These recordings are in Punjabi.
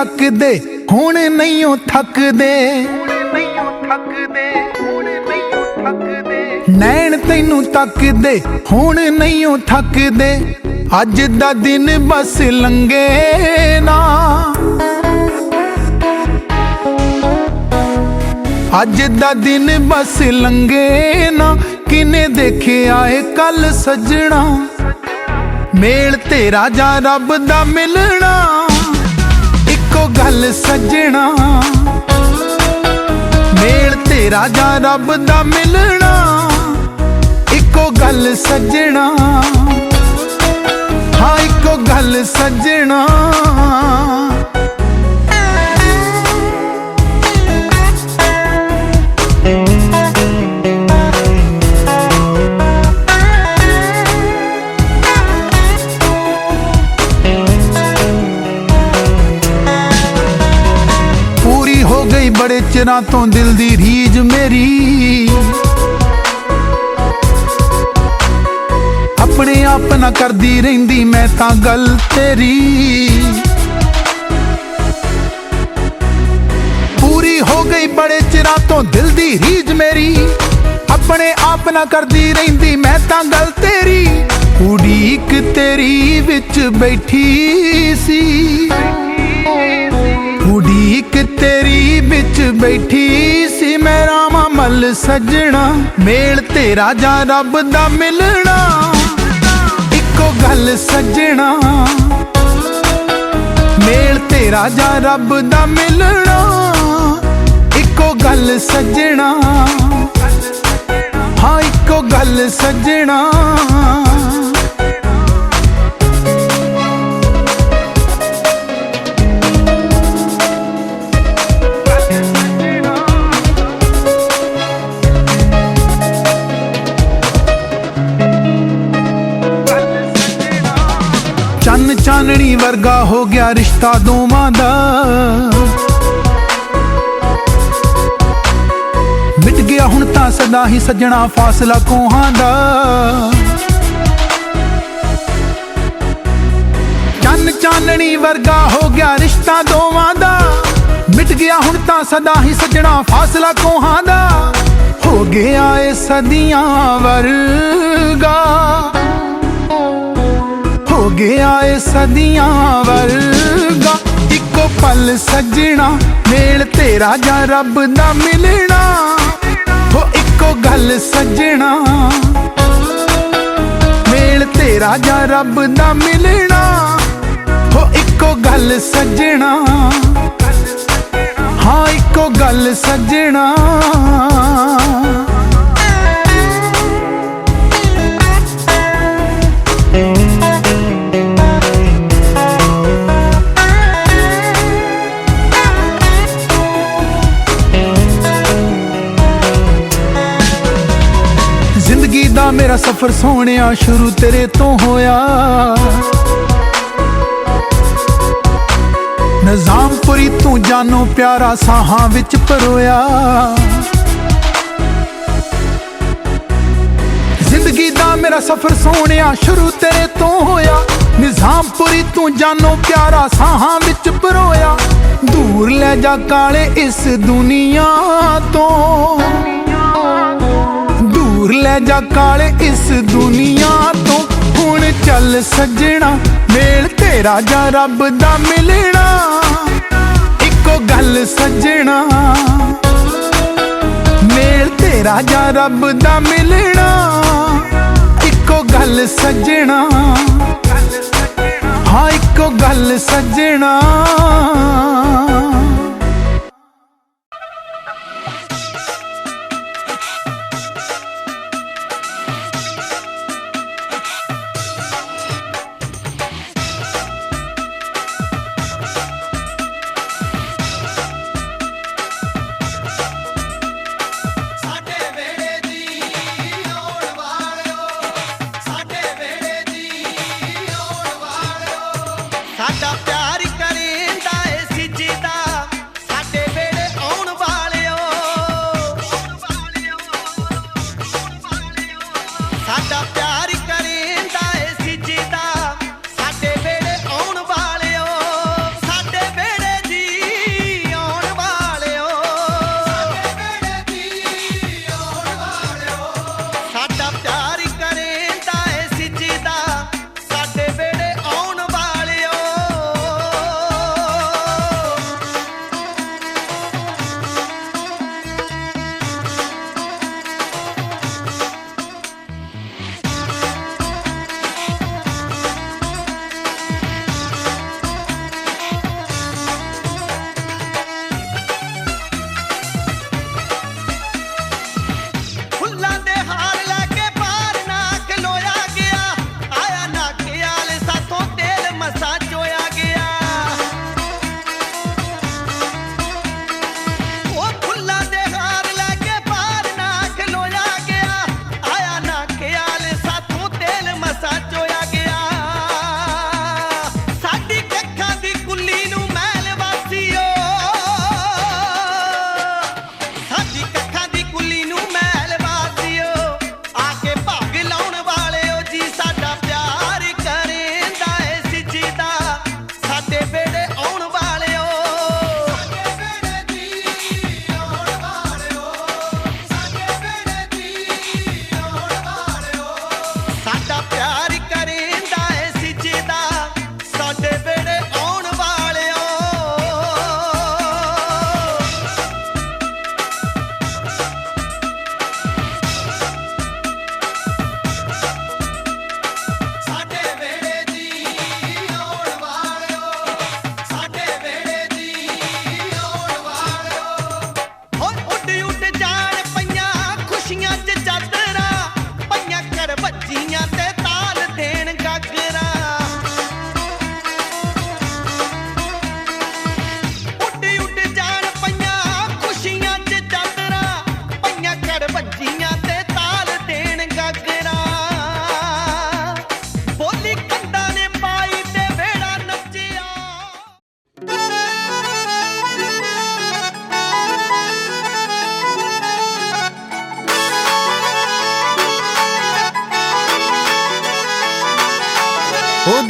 तकदे हुण नहीं थकदे, नैन तैनू तकदे हुण नहीं थकदे, अज दा दिन बस लंघे ना, अज दा दिन बस लंघे ना, किने देखे आए कल सजना, मेल तेरा जा रब दा मिलना, इको गल सजना, मेल तेरा जा रब दा मिलना, इको गल सजना, हाँ इको गल सजना। पूरी हो गई बड़े चिरां तो दिल दी रीज मेरी, अपने आप ना करदी रहिंदी मैं तां गल तेरी, पूरी हो गई बड़े चिरां तो दिल दी रीज मेरी, अपने आप ना करदी रहिंदी मैं तां गल तेरी, उड़ीक तेरी विच बैठी सी, उड़ीक तेरी विच बैठी सी, मैं रामा मल सजना, मेल तेरा जा रब दा मिलना, इको गल सजना, मेल तेरा जा रब दा मिलना, इको गल सजना, हाँ इको गल सजना। चन चाननी वर्गा हो गया रिश्ता दोवां दा, मिट गया हुण तां सदा ही सजना फासला कोहां दा, चन चाननी वर्गा हो गया रिश्ता दोवां दा, मिट गया हुण तां सदा ही सजना फासला कोहां दा, हो गया ए सदियां वर्गा, हो गया ए सदियां वर्गा, इको पल सजना, मेल तेरा जा रब दा मिलना, हो इको गल सजना, मेल तेरा जा रब दा मिलना, हो इको गल सजना, हाँ इको गल सजना। जिंदगी दा मेरा सफर सोहणिया शुरू तेरे तो होया, निजामपुरी तू जानो प्यारा साहां विच परोया, जिंदगी दा मेरा सफर सोहणिया शुरू तेरे तो होया, निजामपुरी तू जानो प्यारा साहां विच परोया, दूर ले जा काले इस दुनिया तो, दूर ले जा काले इस दुनिया तो, हुण चल सजना, मेल तेरा जा रब दा मिलना, इको गल सजना, मेल तेरा जा रब दा मिलना, इको गल सजना, हाँ इको गल सजना। साडा प्यार करेंदा ए सिजदा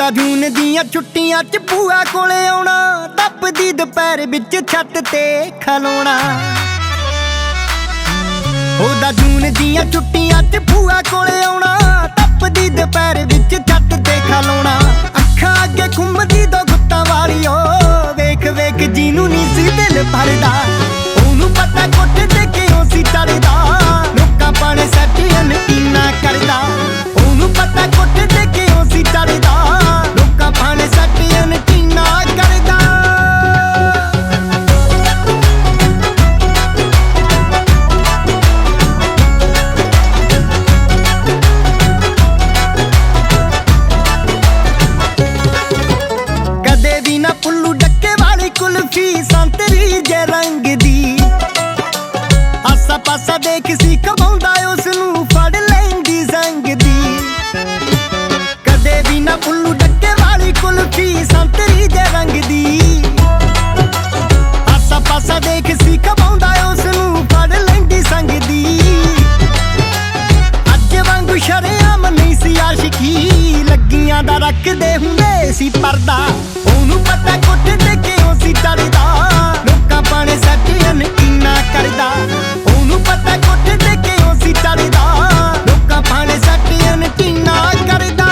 ਉਹਦਾ ਜੂਨ ਦੀਆਂ ਛੁੱਟੀਆਂ 'ਚ ਭੂਆ ਕੋਲੇ ਆਉਣਾ, ਤਪਦੀ ਦੁਪਹਿਰ ਵਿੱਚ ਛੱਤ ਤੇ ਖਲੋਣਾ। ਉਹਦਾ ਜੂਨ ਦੀਆਂ ਛੁੱਟੀਆਂ 'ਚ ਭੂਆ ਕੋਲੇ ਆਉਣਾ, ਤਪਦੀ ਦੁਪਹਿਰ ਵਿੱਚ ਛੱਤ ਤੇ ਖਲੋਣਾ। ਅੱਖਾਂ ਅੱਗੇ ਘੁੰਮਦੀ ਦੋ ਗੁੱਤਾਂ ਵਾਲੀ ਓ, ਵੇਖ ਵੇਖ ਜਿਹਨੂੰ ਨੀ ਸੀ ਦਿਲ ਭਰਦਾ। ਉਹਨੂੰ ਪਤਾ ਕੋਠੇ ਤੇ ਕਿਉਂ ਸੀ ਚੜ੍ਹਦਾ, ਲੋਕਾਂ ਪਾਣੇ ਸੱਟ ਅਨਟੀਨਾ ਕਰਦਾ। ਉਹਨੂੰ ਪਤਾ ਕੋਠੇ ਤੇ ਕਿਉਂ ਸੀ ਚੜ੍ਹਦਾ, ਲੋਕਾਂ ਪਾਣੇ ਸੱਟ ਅਨਟੀਨਾ ਕਰਦਾ। ਕਦੇ ਵੀ ਨਾ ਪੁੱਲੂ ਡੱਕੇ ਵਾਲੀ ਕੁਲਫੀ ਸੰਤਰੀ ਜੇ ਰੰਗ ਦੀ, ਆਸਾ ਪਾਸਾ ਦੇਖ ਸੀ ਕਮਾਉਂਦਾ ਉਸਨੂੰ ਫੜ ਲੈਂਦੀ ਸੰਗ ਦੀ। ਕਦੇ ਵੀ ਨਾ ਪੁੱਲੂ ਡੱਕੇ ਵਾਲੀ ਕੁਲਫੀ ਸੰਤਰੀ ਜੇ ਰੰਗ ਦੀ, ਆਸਾ ਪਾਸਾ ਦੇਖ ਸੀ ਕਮਾਉਂਦਾ ਉਸਨੂੰ ਫੜ ਲੈਂਦੀ ਸੰਗ ਦੀ। ਅੱਜ ਵਾਂਗੂ ਸ਼ਰੇਆਮ ਨਹੀਂ ਸੀ ਆਸ਼ਿਕੀ, ਲੱਗੀਆਂ ਦਾ ਰੱਖਦੇ ਹੁੰਦੇ ਸੀ ਪਰਦਾ। ਉਹਨੂੰ ਪਤਾ ਕੋਠੇ ਤੇ ਕਿਉਂ ਸੀ ਚੜ੍ਹਦਾ, ਲੋਕਾਂ ਪਾਣੇ ਸੱਟ ਅਨਟੀਨਾ ਕਰਦਾ। ਉਹਨੂੰ ਪਤਾ ਕੋਠੇ ਤੇ ਕਿਉਂ ਸੀ ਚੜ੍ਹਦਾ, ਲੋਕਾਂ ਪਾਣੇ ਸੱਟ ਅਨਟੀਨਾ ਕਰਦਾ।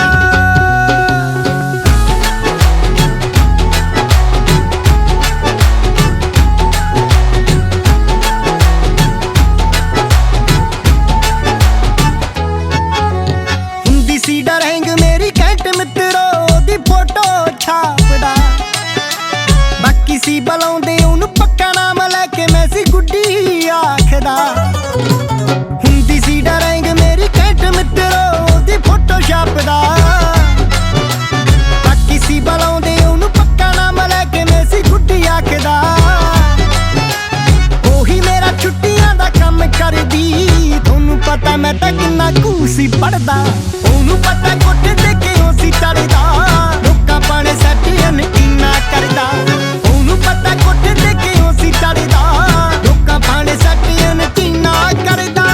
ਹੁੰਦੀ ਸੀ ਡਰੈਂਗ ਮੇਰੀ ਘੈਂਟ ਮਿੱਤਰੋ, ਉਹਦੀ ਫੋਟੋ ਛਾਪਦਾ। ਬਾਕੀ ਸੀ ਬੁਲਾਉਂਦੇ ਉਹਨੂੰ ਪੱਕਾ ਨਾਮ ਲੈ ਕੇ, ਮੈਂ ਸੀ ਗੁੱਡੀ ਆਖਦਾ। ਹੁੰਦੀ ਸੀ ਡਰੈਂਗ ਮੇਰੀ ਘੈਂਟ ਮਿੱਤਰੋ, ਉਹਦੀ ਫੋਟੋ ਛਾਪਦਾ। ਬਾਕੀ ਸੀ ਬੁਲਾਉਂਦੇ ਉਹਨੂੰ ਪੱਕਾ ਨਾਮ ਲੈ ਕੇ, ਮੈਂ ਸੀ ਗੁੱਡੀ ਆਖਦਾ। ਉਹੀ ਮੇਰਾ ਛੁੱਟੀਆਂ ਦਾ ਕੰਮ ਕਰਦੀ, ਤੁਹਾਨੂੰ ਪਤਾ ਮੈਂ ਤਾਂ ਕਿੰਨਾ ਕੁ ਸੀ ਪੜ੍ਹਦਾ। ਉਹਨੂੰ ਪਤਾ ਕੋਠੇ ਤੇ ਕਿਉਂ ਸੀ ਚੜ੍ਹਦਾ, ਲੋਕਾਂ ਪਾਣੇ ਸੱਟ ਅਨਟੀਨਾ ਕਰਦਾ। ਉਹਨੂੰ ਪਤਾ ਕੋਠੇ ਤੇ ਕਿਉਂ ਸੀ ਚੜ੍ਹਦਾ, ਲੋਕਾਂ ਪਾਣੇ ਸੱਟ ਅਨਟੀਨਾ ਕਰਦਾ।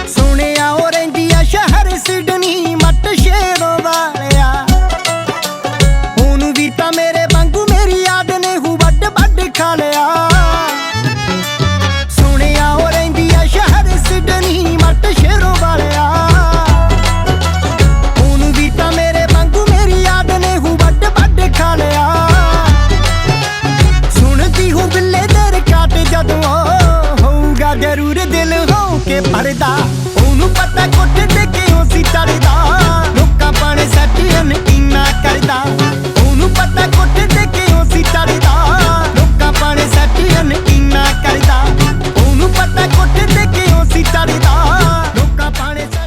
ਸੁਣਿਆ ਉਹ ਰਹਿੰਦੀ ਆ ਸ਼ਹਿਰ ਸਿਡਨੀ, ਮੱਟ ਸ਼ੇਰੋਂ ਵਾਲਿਆ। ਉਹਨੂੰ ਵੀ ਤਾਂ ਮੇਰੇ ਵਾਂਗੂ ਮੇਰੀ ਯਾਦ ਨੇ ਹੂ ਵੱਡ ਵੱਡ ਖਾ ਲਿਆ। ਸੁਣਿਆ ਉਹ ਰਹਿੰਦੀ ਆ ਸ਼ਹਿਰ ਸਿਡਨੀ, ਮੱਟ ਸ਼ੇਰੋਂ ਵਾਲਿਆ। ਉਹਨੂੰ ਵੀ ਤਾਂ ਮੇਰੇ ਵਾਂਗੂ ਮੇਰੀ ਯਾਦ ਨੇ ਹੂ ਵੱਡ ਵੱਡ ਖਾ ਲਿਆ। ਸੁਣਦੀ ਹੂੰ ਬਿੱਲੇ ਦੇ ਰਿਕਾਰਡ ਜਦੋਂ ਹੋਊਗਾ ਜ਼ਰੂਰ ਦਿਲ ਹੋ ਕੇ ਭਰਦਾ। ਉਹਨੂੰ ਪਤਾ ਕੋਠੇ ਤੇ ਕਿਉਂ ਸੀ ਚੜ੍ਹਦਾ, ਲੋਕਾਂ ਪਾਣੇ ਸੱਟ ਅਨਟੀਨਾ ਕਰਦਾ। ਉਹਨੂੰ ਪਤਾ ਕੋਠੇ ਤੇ ਕਿਉਂ ਸੀ ਚੜ੍ਹਦਾ, ਲੋਕਾਂ ਪਾਣੇ ਸੱਟ ਅਨਟੀਨਾ ਕਰਦਾ। ਉਹਨੂੰ ਪਤਾ ਕੋਠੇ ਤੇ ਕਿਉਂ ਸੀ ਚੜ੍ਹਦਾ, ਲੋਕਾਂ ਪਾਣੇ ਸੱਟ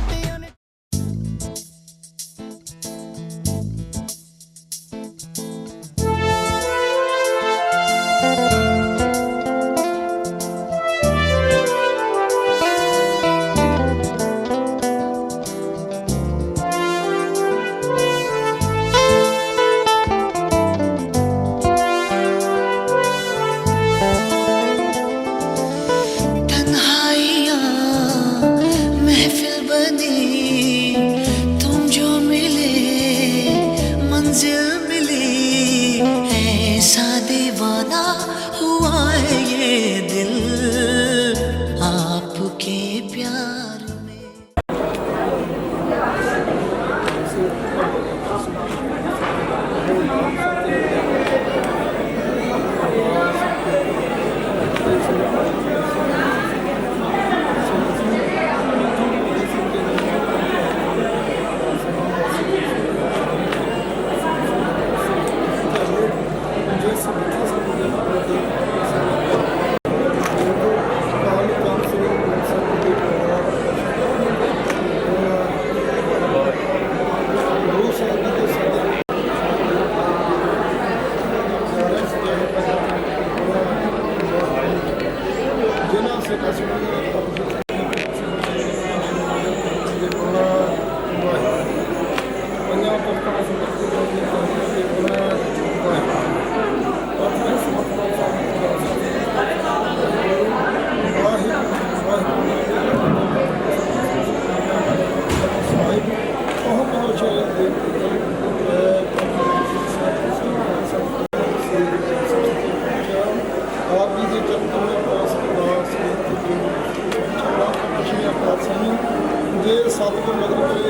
ਸਤਿਗੁਰ ਮਗਰ ਮੇਰੇ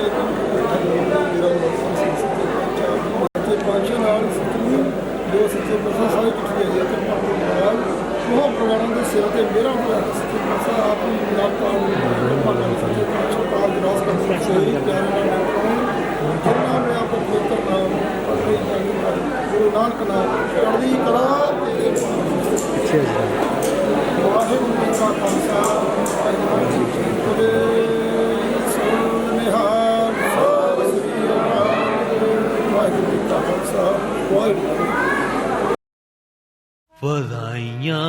ਮੇਰਾ ਮਕਸਦ ਸੀ ਸੱਚੇ ਪਾਤਸ਼ਾਹ ਨਾਲ ਸਤਿਗੁਰ ਜੋ ਸੱਚੇ ਪਾਤਸ਼ਾਹ ਸਾਰੇ ਇਕੱਠੇ ਹੋਏ ਤੇ ਆਪਣੇ ਮਹਾਰਾਜ ਉਹ ਪ੍ਰਵਾਨਾਂ ਦੇ ਸਿਰ ਤੇ ਮੇਰਾ ਹੋਇਆ ਸੱਚੇ ਪਾਤਸ਼ਾਹ ਆਪ ਹੀ ਨਾਤਾ ਭਾਗਾਂ ਦੇ ਸੱਚੇ ਪਾਤਸ਼ਾਹ ਪਾਲ ਵਿਰਾਸ ਕਰਦੇ ਸਹੀ ਪਿਆਰੇ ਨਾਲ ਜਿਨ੍ਹਾਂ ਨੇ ਆਪ ਪਵਿੱਤਰ ਨਾਮ ਪੜ੍ਹੇ ਜਾਂਦੇ ਗੁਰੂ ਨਾਨਕ ਨਾਮ ਚੜ੍ਹਦੀ ਕਲਾ ਤੇ ਵਾਹਿਗੁਰੂ ਜੀ ਕਾ ਖਾਲਸਾ ਵਾਹਿਗੁਰੂ ਜੀ ਕੀ ਫਤਿਹ। ਨਿਹਾਲ ਸਤਿ ਸ੍ਰੀ ਅਕਾਲ ਵਾਹਿਗੁਰੂ ਜੀ ਕਾ ਖਾਲਸਾ ਵਾਹਿਗੁਰੂ। ਵਧਾਈਆਂ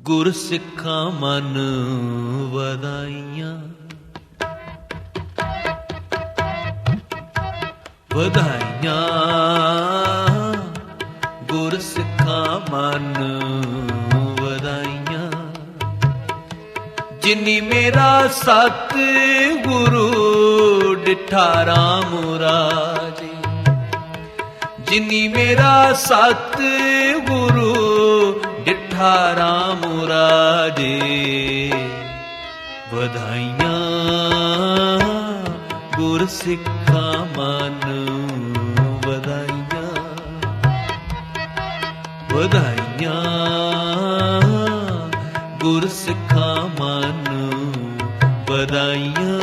ਗੁਰ ਸਿੱਖਾਂ ਮਨ ਵਧਾਈਆਂ, ਵਧਾਈਆਂ ਗੁਰ ਸਿੱਖਾਂ ਮਨ ਵਧਾਈਆਂ, ਜਿਨੀ ਮੇਰਾ ਸਤ ਗੁਰੂ ਡਿਠਾ ਰਾਮ ਰਾਜੇ, ਜਿਨੀ ਮੇਰਾ ਸਤ ਗੁਰੂ ਡਿਠਾ ਰਾਮ ਰਾਜੇ। ਵਧਾਈਆਂ ਗੁਰ ਸਿੱਖਾਂ ਮਨ ਵਧਾਈਆਂ, ਵਧਾਈਆਂ ਗੁਰ ਸਿੱਖਾਂ ਮਨ ਵਧਾਈਆਂ।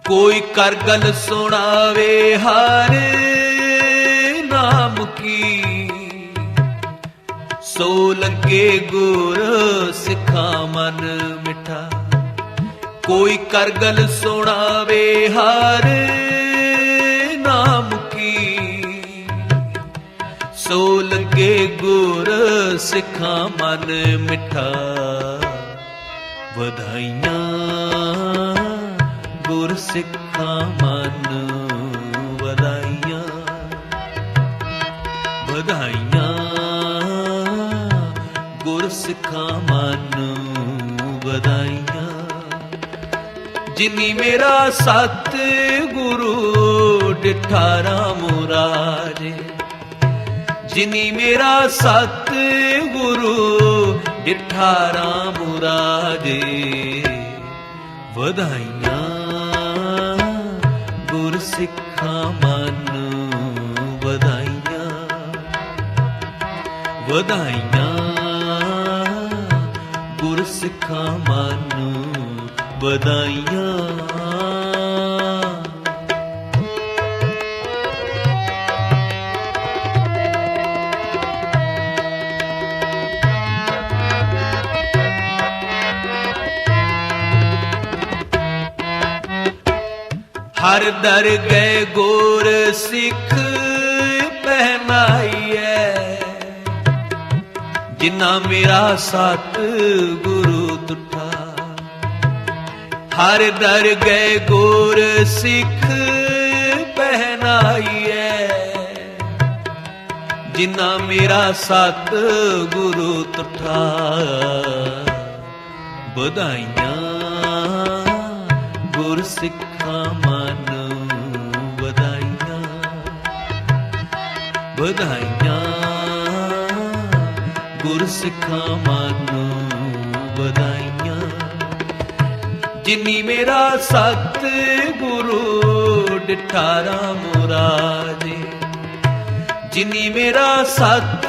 ਕੋਈ ਕਰ ਗਲ ਸੁਣਾਵੇ ਹਰ ਨਾਮ ਕੀ, ਸੋ ਲੱਗੇ ਗੁਰ ਸਿੱਖਾਂ ਮਨ ਮਿੱਠਾ। ਕੋਈ ਕਰ ਗਲ ਸੁਣਾਵੇ ਹਰ ਨਾਮ ਕੀ, ਸੋ ਲੱਗੇ ਗੁਰ ਸਿੱਖਾਂ ਮਨ ਮਿੱਠਾ। ਵਧਾਈਆਂ ਗੁਰ ਸਿੱਖਾਂ ਮਨ ਵਧਾਈਆਂ, ਵਧਾਈਆਂ ਗੁਰ ਸਿੱਖਾਂ ਮਨ ਵਧਾਈਆਂ। ਜਿਨੀ ਮੇਰਾ ਸਤ ਗੁਰੂ ਡਿਠਾ ਰਾਮ ਰਾਜੇ, ਜਿਨੀ ਮੇਰਾ ਸਤ ਗੁਰੂ ਡਿਠਾ ਰਾਮ ਰਾਜੇ। ਵਧਾਈਆਂ ਗੁਰ ਸਿੱਖਾਂ ਮਨ ਵਧਾਈਆਂ, ਵਧਾਈਆਂ ਗੁਰ ਸਿੱਖਾਂ ਮਨ ਵਧਾਈਆਂ। ਹਰ ਦਰ ਗਏ ਗੁਰ ਸਿੱਖ ਪਹਿਨਾਈਐ, ਜਿਨਾ ਮੇਰਾ ਸਤ ਗੁਰੂ ਤੁਠਾ। ਹਰ ਦਰ ਗਏ ਗੁਰ ਸਿੱਖ ਪਹਿਨਾਈਐ, ਜਿਨਾ ਮੇਰਾ ਸਤ ਗੁਰੂ ਤੁਠਾ। ਵਧਾਈਆਂ ਗੁਰ ਸਿੱਖਾਂ ਮਨ ਵਧਾਈਆਂ, ਵਧਾਈਆਂ ਗੁਰ ਸਿੱਖਾਂ ਮਨ ਵਧਾਈਆਂ। ਜਿਨੀ ਮੇਰਾ ਸਤ ਗੁਰੂ ਡਿਠਾ ਰਾਮ ਰਾਜੇ, ਜਿਨੀ ਮੇਰਾ ਸਤ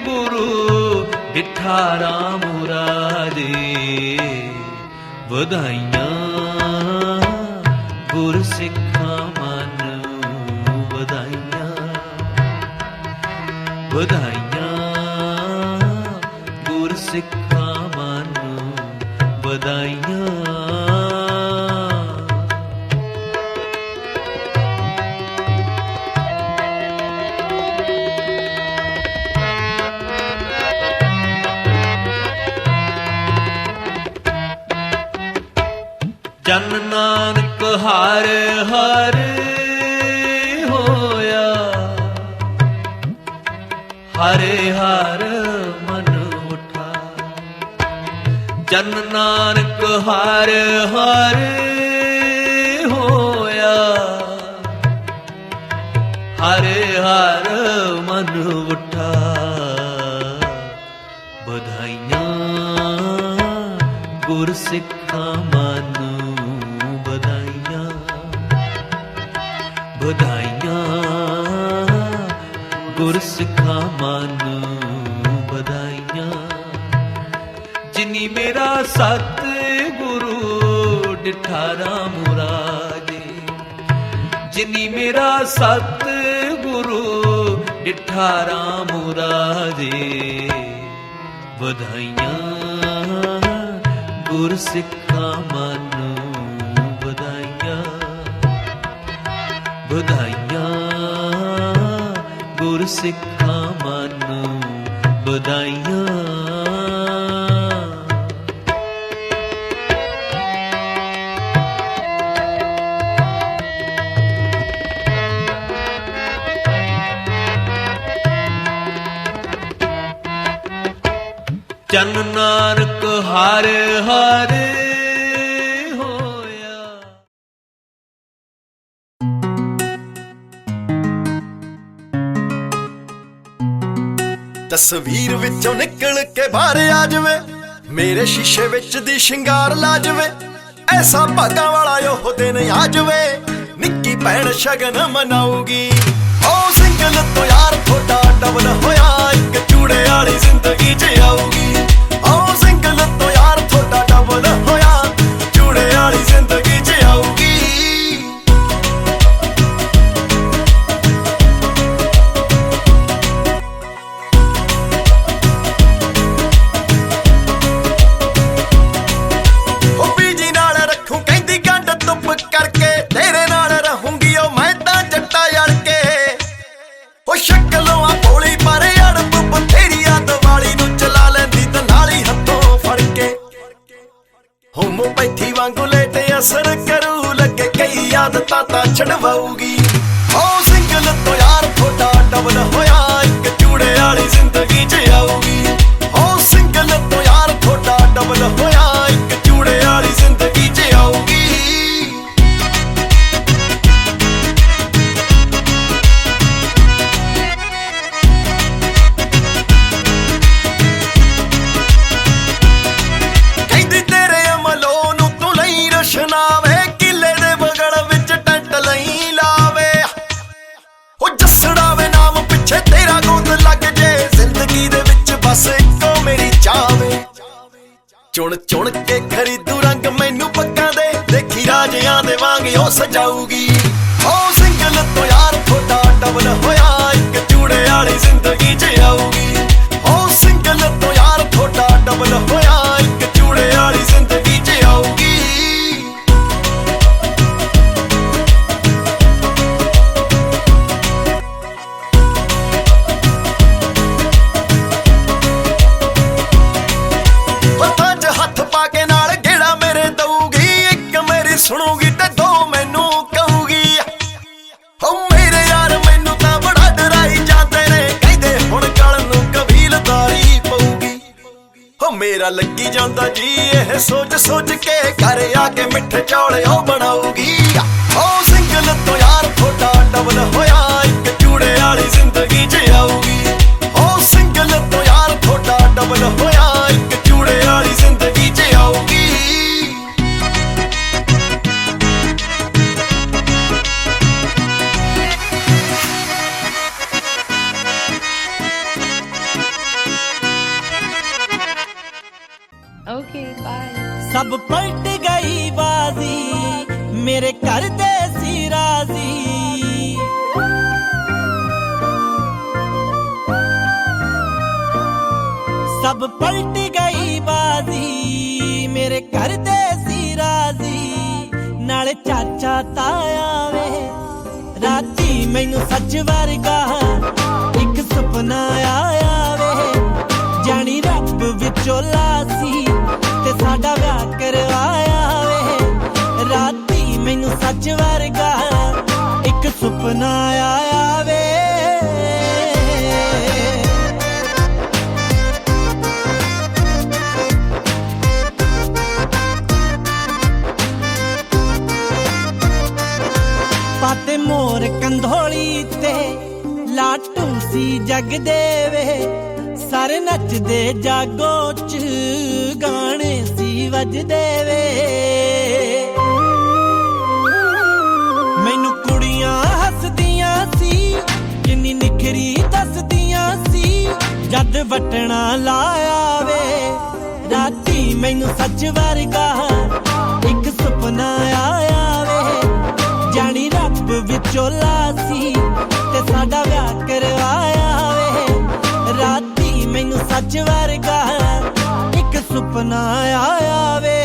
ਗੁਰੂ ਡਿਠਾ ਰਾਮ ਰਾਜੇ। ਵਧਾਈਆਂ ਗੁਰ ਸਿੱਖਾਂ ਮਨ ਵਧਾਈਆਂ, ਵਧਾਈਆਂ ਗੁਰ ਸਿੱਖਾਂ ਮਨ ਵਧਾਈਆਂ। ਜਨ ਨਾਨਕ ਹਰ ਹਰ ਹੋਇਆ, ਹਰੇ ਹਰ ਮਨ ਉਠਾ। ਚੰਨ ਨਾਨਕ ਹਰ ਹਰ ਹੋਇਆ, ਹਰ ਹਰ ਮਨ ਉਠਾ। ਬਧਾਈਆਂ ਗੁਰ ਸਿੱਖਾਂ ਮਾਨੂੰ, ਬਧਾਈਆਂ ਬਧਾਈਆਂ ਗੁਰ ਸਿੱਖਾਂ ਮਾਨੂੰ, ਬਧਾਈਆਂ। ਜਿਨੀ ਮੇਰਾ ਸਤ ਗੁਰੂ ਡਿਠਾ ਰਾਮ ਰਾਜੇ, ਜਿਨੀ ਮੇਰਾ ਸਤ ਗੁਰੂ ਡਿਠਾ ਰਾਮ ਰਾਜੇ। ਬਧਾਈਆਂ ਗੁਰ ਸਿੱਖਾਂ ਮਾਨੂੰ, ਬਧਾਈਆਂ ਬਧਾਈਆਂ ਗੁਰ ਸਿੱਖਾਂ ਮਾਨੂੰ, ਬਧਾਈਆਂ। ਚੰਨ ਨਾਨਕ ਹਰ ਹਰ ਹੋਇਆ। ਤਸਵੀਰ ਵਿੱਚੋਂ ਨਿਕਲ ਕੇ ਬਾਹਰ ਆ ਜਾਵੇ, ਮੇਰੇ ਸ਼ੀਸ਼ੇ ਵਿੱਚ ਦੀ ਸ਼ਿੰਗਾਰ ਲਾ ਜਾਵੇ। ਐਸਾ ਭਾਗਾਂ ਵਾਲਾ ਉਹ ਦਿਨ ਆ ਜਾਵੇ, ਨਿੱਕੀ ਭੈਣ ਸ਼ਗਨ ਮਨਾਉਗੀ। ਉਹ ਸਿੰਗਲ ਤੋਂ ਯਾਰ ਥੋੜਾ ਡਬਲ ਹੋਇਆ, ਇੱਕ ਚੂੜੇ ਵਾਲੀ ਜ਼ਿੰਦਗੀ 'ਚ ਆਊਗੀ। ਉਹ ਸਿੰਗਲ ਤੋਂ ਯਾਰ ਥੋੜਾ ਡਬਲ ਹੋਇਆ, ਚੂੜੇ ਵਾਲੀ ਜ਼ਿੰਦਗੀ 'ਚ ਆਊਗੀ। ਉਹ ਬੀਜੀ ਨਾਲ ਰੱਖੂ ਕਹਿੰਦੀ ਗੰਢ ਧੁੱਪ ਕਰਕੇ, ਤੇਰੇ ਨਾਲ ਰਹੂੰਗੀ ਉਹ ਮੈਂ ਤਾਂ ਜੱਟਾ ਯੜ ਕੇ। ਉਹ ਸ਼ਕਲੋਂ ਆ ਭੋਲੀ ਪਰ ਅੜਬ ਬਥੇਰੀ ਆ, ਦੀਵਾਲੀ ਨੂੰ ਚਲਾ ਲੈਂਦੀ ਤੇ ਨਾਲੀ ਹੱਥੋਂ ਫੜ ਕੇ। ਹੋਮੋਪੈਥੀ ਵਾਂਗੂ ਲੇਟੇ ਅਸਰ ਕਰੂ, ਲੱਗੇ ਕਈ ਆਦਤਾਂ ਤਾਂ ਛਡਵਾਉਗੀ। ਉਹ ਸਿੰਗਲ ਤੋਂ ਯਾਰ ਥੋੜਾ ਡਬਲ ਹੋਇਆ, ਇੱਕ ਚੂੜੇ ਵਾਲੀ ਜ਼ਿੰਦਗੀ 'ਚ ਆਊਗੀ। ਉਹ ਸਿੰਗਲ ਤੋਂ ਯਾਰ ਥੋੜਾ ਡਬਲ ਹੋਇਆ, ਇੱਕ ਚੂੜੇ ਵਾਲੀ ਜ਼ਿੰਦਗੀ 'ਚ ਆਊਗੀ। ਕਹਿੰਦੀ ਤੇਰੇ ਅਮਲੋਂ ਨੂੰ ਤੂੰ ਲਈ ਰਸ਼ਨਾਵੇ, ਕਿਲੇ ਦੇ ਬਗਲ ਵਿੱਚ ਟੈਂਟ ਲਈ ਲਾਵੇ। ਉਹ ਜੱਸੜਾ ਵੇ ਨਾਮ ਪਿੱਛੇ ਤੇਰਾ ਗੋਦ ਲੱਗ ਜੇ, ਜ਼ਿੰਦਗੀ ਦੇ ਵਿੱਚ ਬਸ ਇੱਕੋ ਮੇਰੀ ਚਾਵੇ। ਚੁਣ ਚੁਣ ਕੇ ਖਰੀਦੂ ਰੰਗ ਮੈਨੂੰ ਪੱਕਾਂ ਦੇ, ਦੇਖੀ ਰਾਜਿਆਂ ਦੇ ਵਾਂਗ ਉਹ ਸਜਾਊਗੀ। ਉਹ ਸਿੰਗਲ ਤੋਂ ਯਾਰ ਥੋੜਾ ਡਬਲ ਹੋਇਆ, ਇੱਕ ਚੂੜੇ ਵਾਲੀ ਜ਼ਿੰਦਗੀ 'ਚ ਆਊਗੀ। ਉਹ ਸਿੰਗਲ ਤੋਂ ਯਾਰ ਥੋੜਾ ਡਬਲ ਹੋਇਆ, ਇੱਕ ਚੂੜੇ ਵਾਲੀ ਜ਼ਿੰਦਗੀ 'ਚ ਆਊਗੀ। ਹੱਥਾਂ 'ਚ ਹੱਥ ਪਾ ਕੇ ਨਾਲ ਗੇੜਾ ਮੇਰੇ ਦਊਗੀ, ਇੱਕ ਮੇਰੀ ਸੁਣੂਗੀ ਤੇ ਦੋ ਮੈਨੂੰ ਕਹੂਗੀ। ਹੋ ਮੇਰੇ ਯਾਰ ਮੈਨੂੰ ਤਾਂ ਬੜਾ ਡਰਾਈ ਜਾਂਦੇ ਨੇ, ਕਹਿੰਦੇ ਹੁਣ ਕੱਲ ਨੂੰ ਕਬੀਲਦਾਰੀ ਪਊਗੀ। ਹੋ ਮੇਰਾ ਲੱਗੀ ਜਾਂਦਾ ਜੀ ਇਹ ਸੋਚ ਸੋਚ ਕੇ, ਘਰ ਆ ਕੇ ਮਿੱਠੇ ਚੌਲ ਉਹ ਬਣਾਊਗੀ। ਉਹ ਸਿੰਗਲ ਤੋਂ ਯਾਰ ਥੋੜਾ ਡਬਲ ਹੋਇਆ, ਇੱਕ ਚੂੜੇ ਵਾਲੀ ਜ਼ਿੰਦਗੀ 'ਚ ਆਊਗੀ। ਉਹ ਸਿੰਗਲ ਤੋਂ ਯਾਰ ਥੋੜਾ ਡਬਲ ਹੋਇਆ, ਇੱਕ ਚੂੜੇ ਵਾਲੀ ਜ਼ਿੰਦਗੀ 'ਚ ਆਊਗੀ। Okay, bye. ਸਭ ਪਲਟ ਗਈ ਬਾਜ਼ੀ, ਮੇਰੇ ਘਰ ਦੇ ਸੀ ਰਾਜ਼ੀ। ਸਭ ਪਲਟ ਗਈ ਬਾਜ਼ੀ, ਮੇਰੇ ਘਰ ਦੇ ਸੀ ਰਾਜ਼ੀ। ਨਾਲੇ ਚਾਚਾ ਤਾਇਆ ਵੇ, ਰਾਤੀ ਮੈਨੂੰ ਸੱਚ ਵਰਗਾ ਇੱਕ ਸੁਪਨਾ ਆਇਆ ਵੇ। ਜਾਣੀ ਰੱਬ ਵਿਚੋਲਾ ਸੀ ਤੇ ਸਾਡਾ ਵਿਆਹ ਕਰਵਾਇਆ ਵੇ। ਰਾਤੀ ਮੈਨੂੰ ਸੱਚ ਵਰਗਾ ਇੱਕ ਸੁਪਨਾ ਆਇਆ ਵੇ। ਸੀ ਜਗਦੇ ਵੇ ਸਾਰੇ ਨੱਚਦੇ ਜਾਗੋ ਚ ਗਾਣੇ ਸੀ ਵੱਜਦੇ ਵੇ ਮੈਨੂੰ ਕੁੜੀਆਂ ਹੱਸਦੀਆਂ ਸੀ ਕਿੰਨੀ ਨਿਖਰੀ ਦੱਸਦੀਆਂ ਸੀ ਜਦ ਵਟਣਾ ਲਾਇਆ ਵੇ ਰਾਤੀ ਮੈਨੂੰ ਸੱਚ ਵਰਗਾ ਇੱਕ ਸੁਪਨਾ ਆਇਆ ਵੇ ਜਾਣੀ ਰੱਬ ਵਿਚੋਲਾ ਸੀ ਤੇ ਸਾਡਾ ਵਿਆਹ ਕਰਵਾਇਆ ਵੇ ਰਾਤੀ ਮੈਨੂੰ ਸੱਚ ਵਰਗਾ ਇੱਕ ਸੁਪਨਾ ਆਇਆ ਵੇ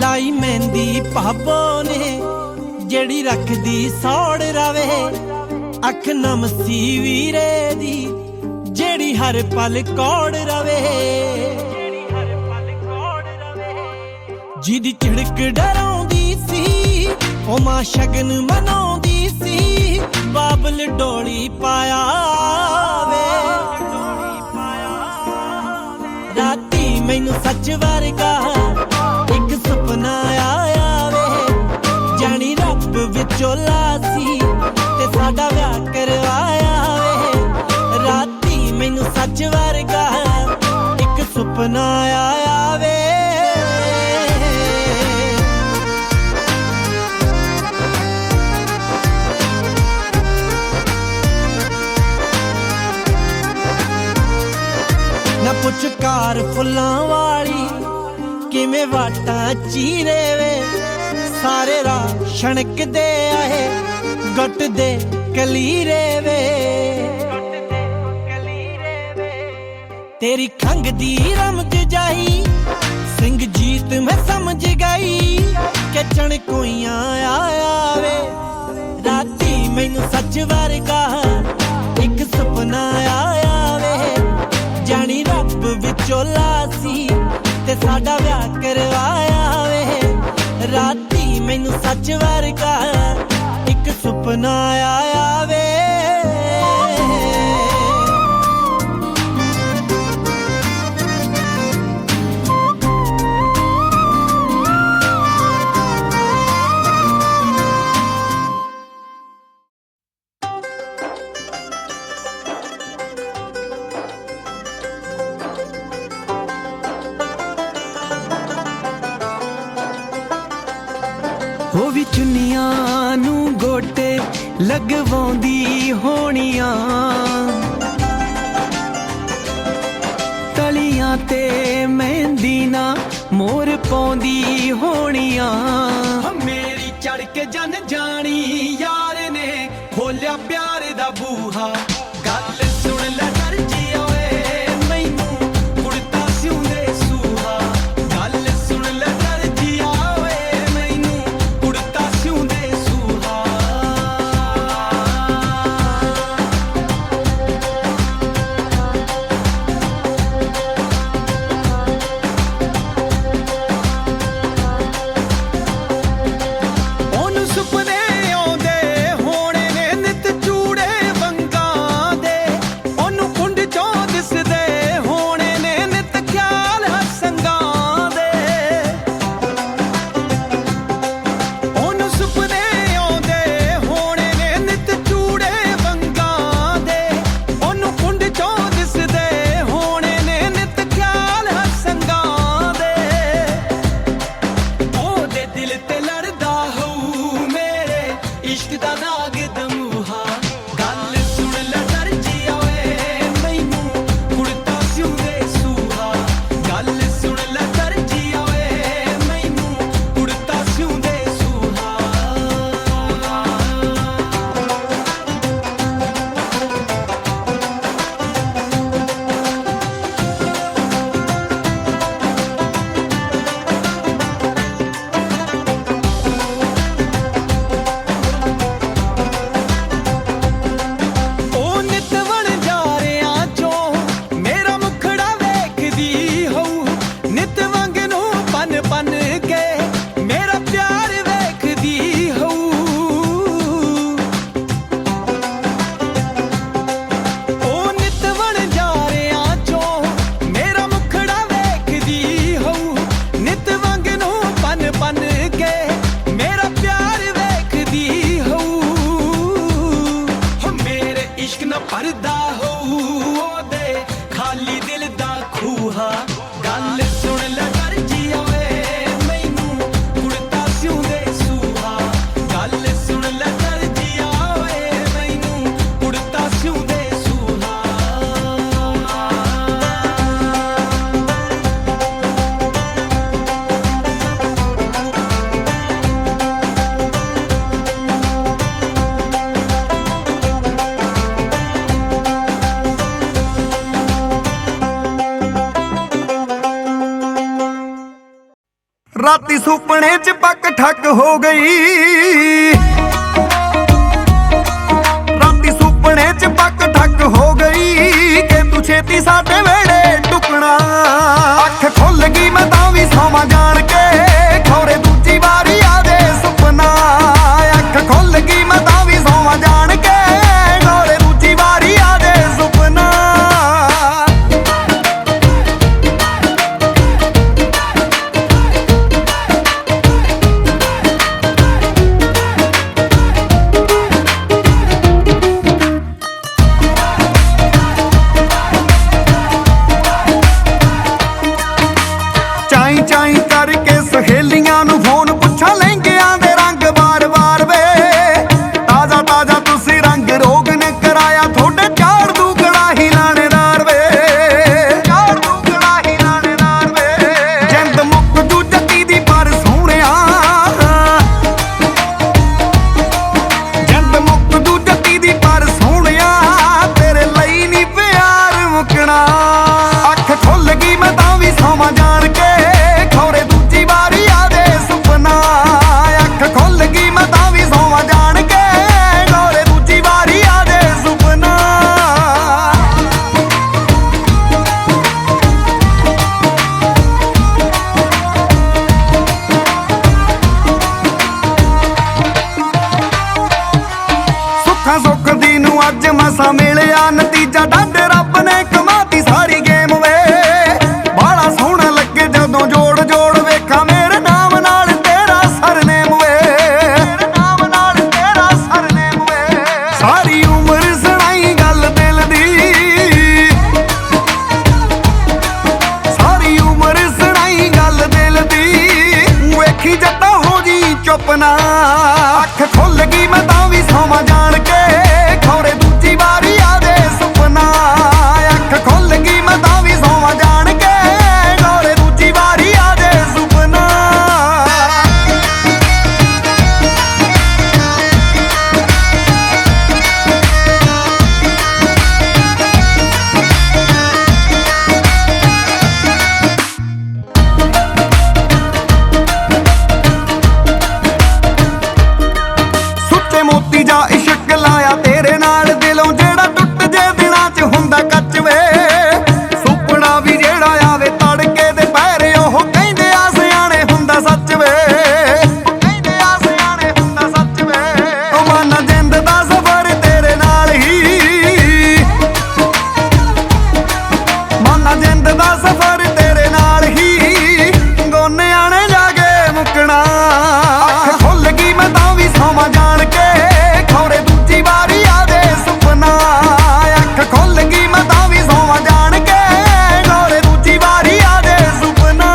ਲਾਈ ਮਹਿੰਦੀ ਭਾਬੋ ਨੇ ਜਿਹੜੀ ਰੱਖਦੀ ਸੌੜ ਰਵੇ ਅੱਖ ਨਮਸੀ ਵੀਰੇ ਦੀ ਜਿਹੜੀ ਹਰ ਪਲ ਕੌੜ ਰਵੇ ਜਿਹਦੀ ਝਿੜਕ ਡਰਾਉਂਦੀ ਸੀ ਉਹ ਮਾਂ ਸ਼ਗਨ ਮਨਾਉਂਦੀ ਸੀ ਬਾਬਲ ਡੋਲੀ ਪਾਇਆ ਵੇ ਰਾਤੀ ਮੈਨੂੰ ਸੱਚ ਵਰਗਾ ਇੱਕ ਸੁਪਨਾ ਆਇਆ ਵੇ ਜਾਣੀ ਰੱਬ ਵਿਚੋਲਾ ਸੀ ਤੇ ਸਾਡਾ ਵਿਆਹ ਕਰਵਾਇਆ ਵੇ ਰਾਤੀ ਮੈਨੂੰ ਸੱਚ ਵਰਗਾ ਇੱਕ ਸੁਪਨਾ ਆਇਆ ਵੇ ਨਾ ਪੁੱਛ ਕਾਰ ਫੁੱਲਾਂ ਵਾਲੀ ਕਿਵੇਂ ਵਾਟਾਂ ਚੀਰੇ ਵੇ ਸਾਰੇ ਰਾਹ ਛਣਕਦੇ ਆਏ ਗੁੱਟ ਦੇ ਕਲੀਰੇ ਵੇ ਤੇਰੀ ਖੰਗ ਦੀ ਰਮਜ ਜਾਈ ਸਿੰਘ ਜੀਤ ਮੈਂ ਸਮਝ ਗਈ ਕਿ ਚਣ ਕੋਈਆਂ ਆਇਆ ਵੇ ਰਾਤੀ ਮੈਨੂੰ ਸੱਚ ਵਰਗਾ ਇੱਕ ਸੁਪਨਾ ਆਇਆ ਵੇ ਜਾਣੀ ਰੱਬ ਵਿਚੋਲਾ ਸੀ ਤੇ ਸਾਡਾ ਵਿਆਹ ਕਰਵਾਇਆ ਵੇ ਰਾਤੀ ਮੈਨੂੰ ਸੱਚ ਵਰਗਾ ਇੱਕ ਸੁਪਨਾ ਆਇਆ ਵੇ ਉਹ ਵੀ ਚੁੰਨੀਆਂ ਨੂੰ ਗੋਟੇ ਲਗਵਾਉਂਦੀ ਹੋਣੀਆਂ ਤਲੀਆਂ ਤੇ ਮਹਿੰਦੀ ਨਾ ਮੋਰ ਪਾਉਂਦੀ ਹੋਣੀਆਂ ਮੇਰੀ ਚੜ ਕੇ ਜਨ ਜਾਣੀ ਯਾਰ ਨੇ ਖੋਲਿਆ ਪਿਆਰ ਦਾ ਬੂਹਾ ਗੱਲ ਸੁਣ ਲੈ ਦਰਜੀ ਓਏ ਮੈਨੂੰ ਕੁੜਤਾ ਸਿਉਂਦੇ ਸੂਹਾ ਗੱਲ ਸੁਣ ਲੈ ਦਰਜੀ ਓਏ ਮੈਨੂੰ ਕੁੜਤਾ ਸਿਉਂਦੇ ਸੂਹਾ ਉਹਨੂੰ ਸੁਪਨੇ ਆਉਂਦੇ ਹੋਣੇ ਨੇ ਨਿਤ ਚੂੜੇ ਵੰਗਾਂ ਦੇ ਉਹਨੂੰ ਕੁੰਡ ਚੋਂ ਦਿਸਦੇ ਹੋਣੇ ਨੇ ਨਿਤ ਖਿਆਲ ਹਸੰਗਾਂ ਦੇ ਉਹਨੂੰ ਸੁਪਨੇ ਆਉਂਦੇ ਹੋਣੇ ਨੇ ਨਿਤ ਚੂੜੇ ਵੰਗਾਂ ਦੇ ਉਹਨੂੰ ਕੁੰਡ ਚੋਂ ਦਿਸਦੇ ਹੋਣੇ ਨੇ ਨਿਤ ਖਿਆਲ ਹਸੰਗਾਂ ਦੇ ਉਹਦੇ ਦਿਲ ਤੇ ਲੜਦਾ ਹੋਊ ਮੇਰੇ ਇਸ਼ਕ ਦਾ ਨਾਗ ਦਮੂਹਾ ਗੱਲ ਸੁਣ ਲੈ ਦਰਜੀ ਓਏ ਮੈਨੂੰ ਕੁੜਤਾ ਸਿਉਂਦੇ ਸੂਹਾ ਗੱਲ ਸੁਣ ਲੈ ਦਰਜੀ ਓਏ ਮੈਨੂੰ ਕੁੜਤਾ ਸਿਉਂਦੇ ਸੂਹਾ ਰਾਤੀ ਸੁਪਨੇ ਚ ਪੱਕ ਠੱਕ ਹੋ ਗਈ, ਰਾਤੀ ਸੁਪਨੇ ਚ ਪੱਕ ਠੱਕ ਹੋ ਗਈ ਕਿ ਤੂੰ ਛੇਤੀ ਸਾਡੇ ਵੇੜੇ ਟੁਕਣਾ। ਅੱਖ ਖੁੱਲ ਗਈ ਮੈਂ ਤਾਂ ਵੀ ਸੌਵਾਂ ਜਾਣ ਕੇ, ਖੌਰੇ ਦੂਜੀ ਵਾਰੀ ਆਵੇ ਸੁਪਨਾ। ਅੱਖ ਖੁੱਲ ਗਈ ਮੈਂ ਤਾਂ ਵੀ ਸੌਵਾਂ ਜਾਣ ਕੇ, ਖੌਰੇ ਦੂਜੀ ਵਾਰੀ ਆਵੇ ਸੁਪਨਾ। ਚਾਈ ਚਾਈ ਕਰਕੇ ਸਹੇਲੀਆਂ ਨੂੰ ਫੋਨ ਪੁੱਛਾਂ ਲਹਿੰਗਿਆਂ ਦੇ ਰੰਗ ਵਾਰ-ਵਾਰ ਵੇ। ਤਾਜ਼ਾ ਤਾਜ਼ਾ ਤੁਸੀਂ ਰੰਗ ਰੋਗ ਨੇ ਕਰਾਇਆ, ਤੁਹਾਡੇ ਝਾੜ ਦੂ ਕੜਾਹੀ ਲਾਣੇਦਾਰ ਵੇ। ਝਾੜ ਦੂ ਕੜਾਹੀ ਲਾਣੇਦਾਰ ਵੇ। ਜਿੰਦ ਮੁੱਕ ਜੂ ਜੱਤੀ ਦੀ ਪਰ ਸੋਹਣਿਆ, ਜਿੰਦ ਮੁੱਕ ਜੂ ਜੱਤੀ ਦੀ ਪਰ ਸੋਹਣਿਆ, ਤੇਰੇ ਲਈ ਨੀ ਪਿਆਰ ਮੁੱਕਣਾ। ਅੱਖ ਖੁੱਲ ਗਈ ਮੈਂ ਤਾਂ ਵੀ ਸੌਵਾਂ ਜਾਣ ਕੇ, ਖੌਰੇ ਦੂਜੀ ਵਾਰੀ ਆਵੇ ਸੁਪਨਾ। ਅੱਖ ਖੁੱਲ ਗਈ ਮੈਂ ਤਾਂ ਵੀ ਸੌਵਾਂ ਜਾਣ ਕੇ, ਖੌਰੇ ਦੂਜੀ ਵਾਰੀ ਆਵੇ ਸੁਪਨਾ। ਸੁੱਖਾਂ ਸੁੱਖ ਦੀ ਨੂੰ ਅੱਜ ਮਸਾਂ ਮਿਲਿਆ ਨਤੀਜਾ, ਡਾਢੇ ਰੱਬ ਨੇ ਕਮਾਤੀ ਸਾਰੀ ਗੇਮ ਵੇ। ਬਾਲਾ ਸੋਹਣਾ ਲੱਗੇ ਜਦੋਂ ਜੋੜ ਜੋੜ ਵੇਖਾਂ ਮੇਰੇ ਨਾਮ ਨਾਲ ਤੇਰਾ ਸਰਨੇਮ ਵੇ। ਮੇਰੇ ਨਾਮ ਨਾਲ ਤੇਰਾ ਸਰਨੇਮ ਵੇ। ਸਾਰੀ ਉਮਰ ਸੁਣਾਈ ਗੱਲ ਦਿਲ ਦੀ, ਸਾਰੀ ਉਮਰ ਸੁਣਾਈ ਗੱਲ ਦਿਲ ਦੀ, ਵੇਖੀ ਜੱਟਾ ਹੋ ਜੀ ਚੁੱਪ ਨਾ। ਅੱਖ ਖੁੱਲ ਗਈ ਮੈਂ ਤਾਂ ਵੀ ਸੌਵਾਂ ਜਾਣ ਕੇ, ਖੌਰੇ ਦੂਜੀ ਵਾਰੀ ਆਵੇ ਸੁਪਨਾ। ਅੱਖ ਖੁੱਲ ਗਈ ਮੈਂ ਤਾਂ ਵੀ ਸੌਵਾਂ ਜਾਣ ਕੇ, ਖੌਰੇ ਦੂਜੀ ਵਾਰੀ ਆਵੇ ਸੁਪਨਾ। ਸੁੱਚੇ ਮੋਤੀ ਜਾ ਇਸ਼ਕ ਲਾਇਆ ਤੇਰੇ ਨਾਲ ਦਿਲੋਂ, ਜਿਹੜਾ ਟੁੱਟ ਜੇ ਦਿਨਾਂ ਚ ਹੁੰਦਾ ਕੱਚ ਵੇ। ਸੁਪਨਾ ਵੀ ਜਿਹੜਾ ਆਵੇ ਤੜਕੇ ਦੇ ਪੈਰੇ, ਉਹ ਕਹਿੰਦੇ ਆ ਸਿਆਣੇ ਹੁੰਦਾ ਸੱਚ ਵੇ। ਉਹ ਕਹਿੰਦੇ ਆ ਸਿਆਣੇ ਹੁੰਦਾ ਸੱਚ ਵੇ। ਉਹ ਮਾਨਾ ਜਿੰਦ ਦਾ ਸਫ਼ਰ ਤੇਰੇ ਨਾਲ ਹੀ, ਮਾਨਾ ਜਿੰਦ ਦਾ ਸਫ਼ਰ ਤੇਰੇ ਨਾਲ ਹੀ, ਗੋਨਿਆਂ ਨੇ ਜਾ ਕੇ ਮੁੱਕਣਾ। ਅੱਖ ਖੁੱਲ ਗਈ ਮੈਂ ਤਾਂ ਵੀ ਸੌਵਾਂ ਜਾਣ ਕੇ, ਖੌਰੇ ਦੂਜੀ ਵਾਰੀ ਆਵੇ ਸੁਪਨਾ। ਅੱਖ ਖੁੱਲ ਗਈ ਮੈਂ ਤਾਂ ਵੀ ਸੌਵਾਂ ਜਾਣ ਕੇ, ਖੌਰੇ ਦੂਜੀ ਵਾਰੀ ਆਵੇ ਸੁਪਨਾ।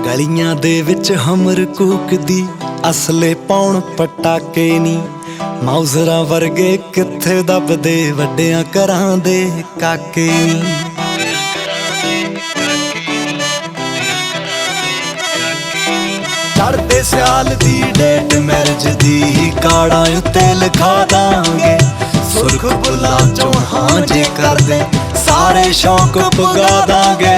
ਗਲੀਆਂ ਦੇ ਵਿੱਚ ਹਮਰ ਕੂਕਦੀ, ਅਸਲੇ ਪਾਉਣ ਪਟਾਕੇ ਨੀ। ਮਾਊਜ਼ਰਾਂ ਵਰਗੇ ਕਿੱਥੇ ਦੱਬਦੇ, ਵੱਡਿਆਂ ਘਰਾਂ ਦੇ ਕਾਕੇ ਨੀ। ਚੜ੍ਹਦੇ ਸਿਆਲ ਦੀ ਡੇਟ ਮੈਰਿਜ ਦੀ, ਕਾਰਡਾਂ ਉੱਤੇ ਲਿਖਾ ਦਾਂਗੇ ਸੁਰਖ ਬੁੱਲਾਂ ਚੋਂ ਹਾਂ ਜੇ ਕਰਦੇ, ਸਾਰੇ ਸ਼ੌਕ ਪੁਗਾ ਦਾਂਗੇ।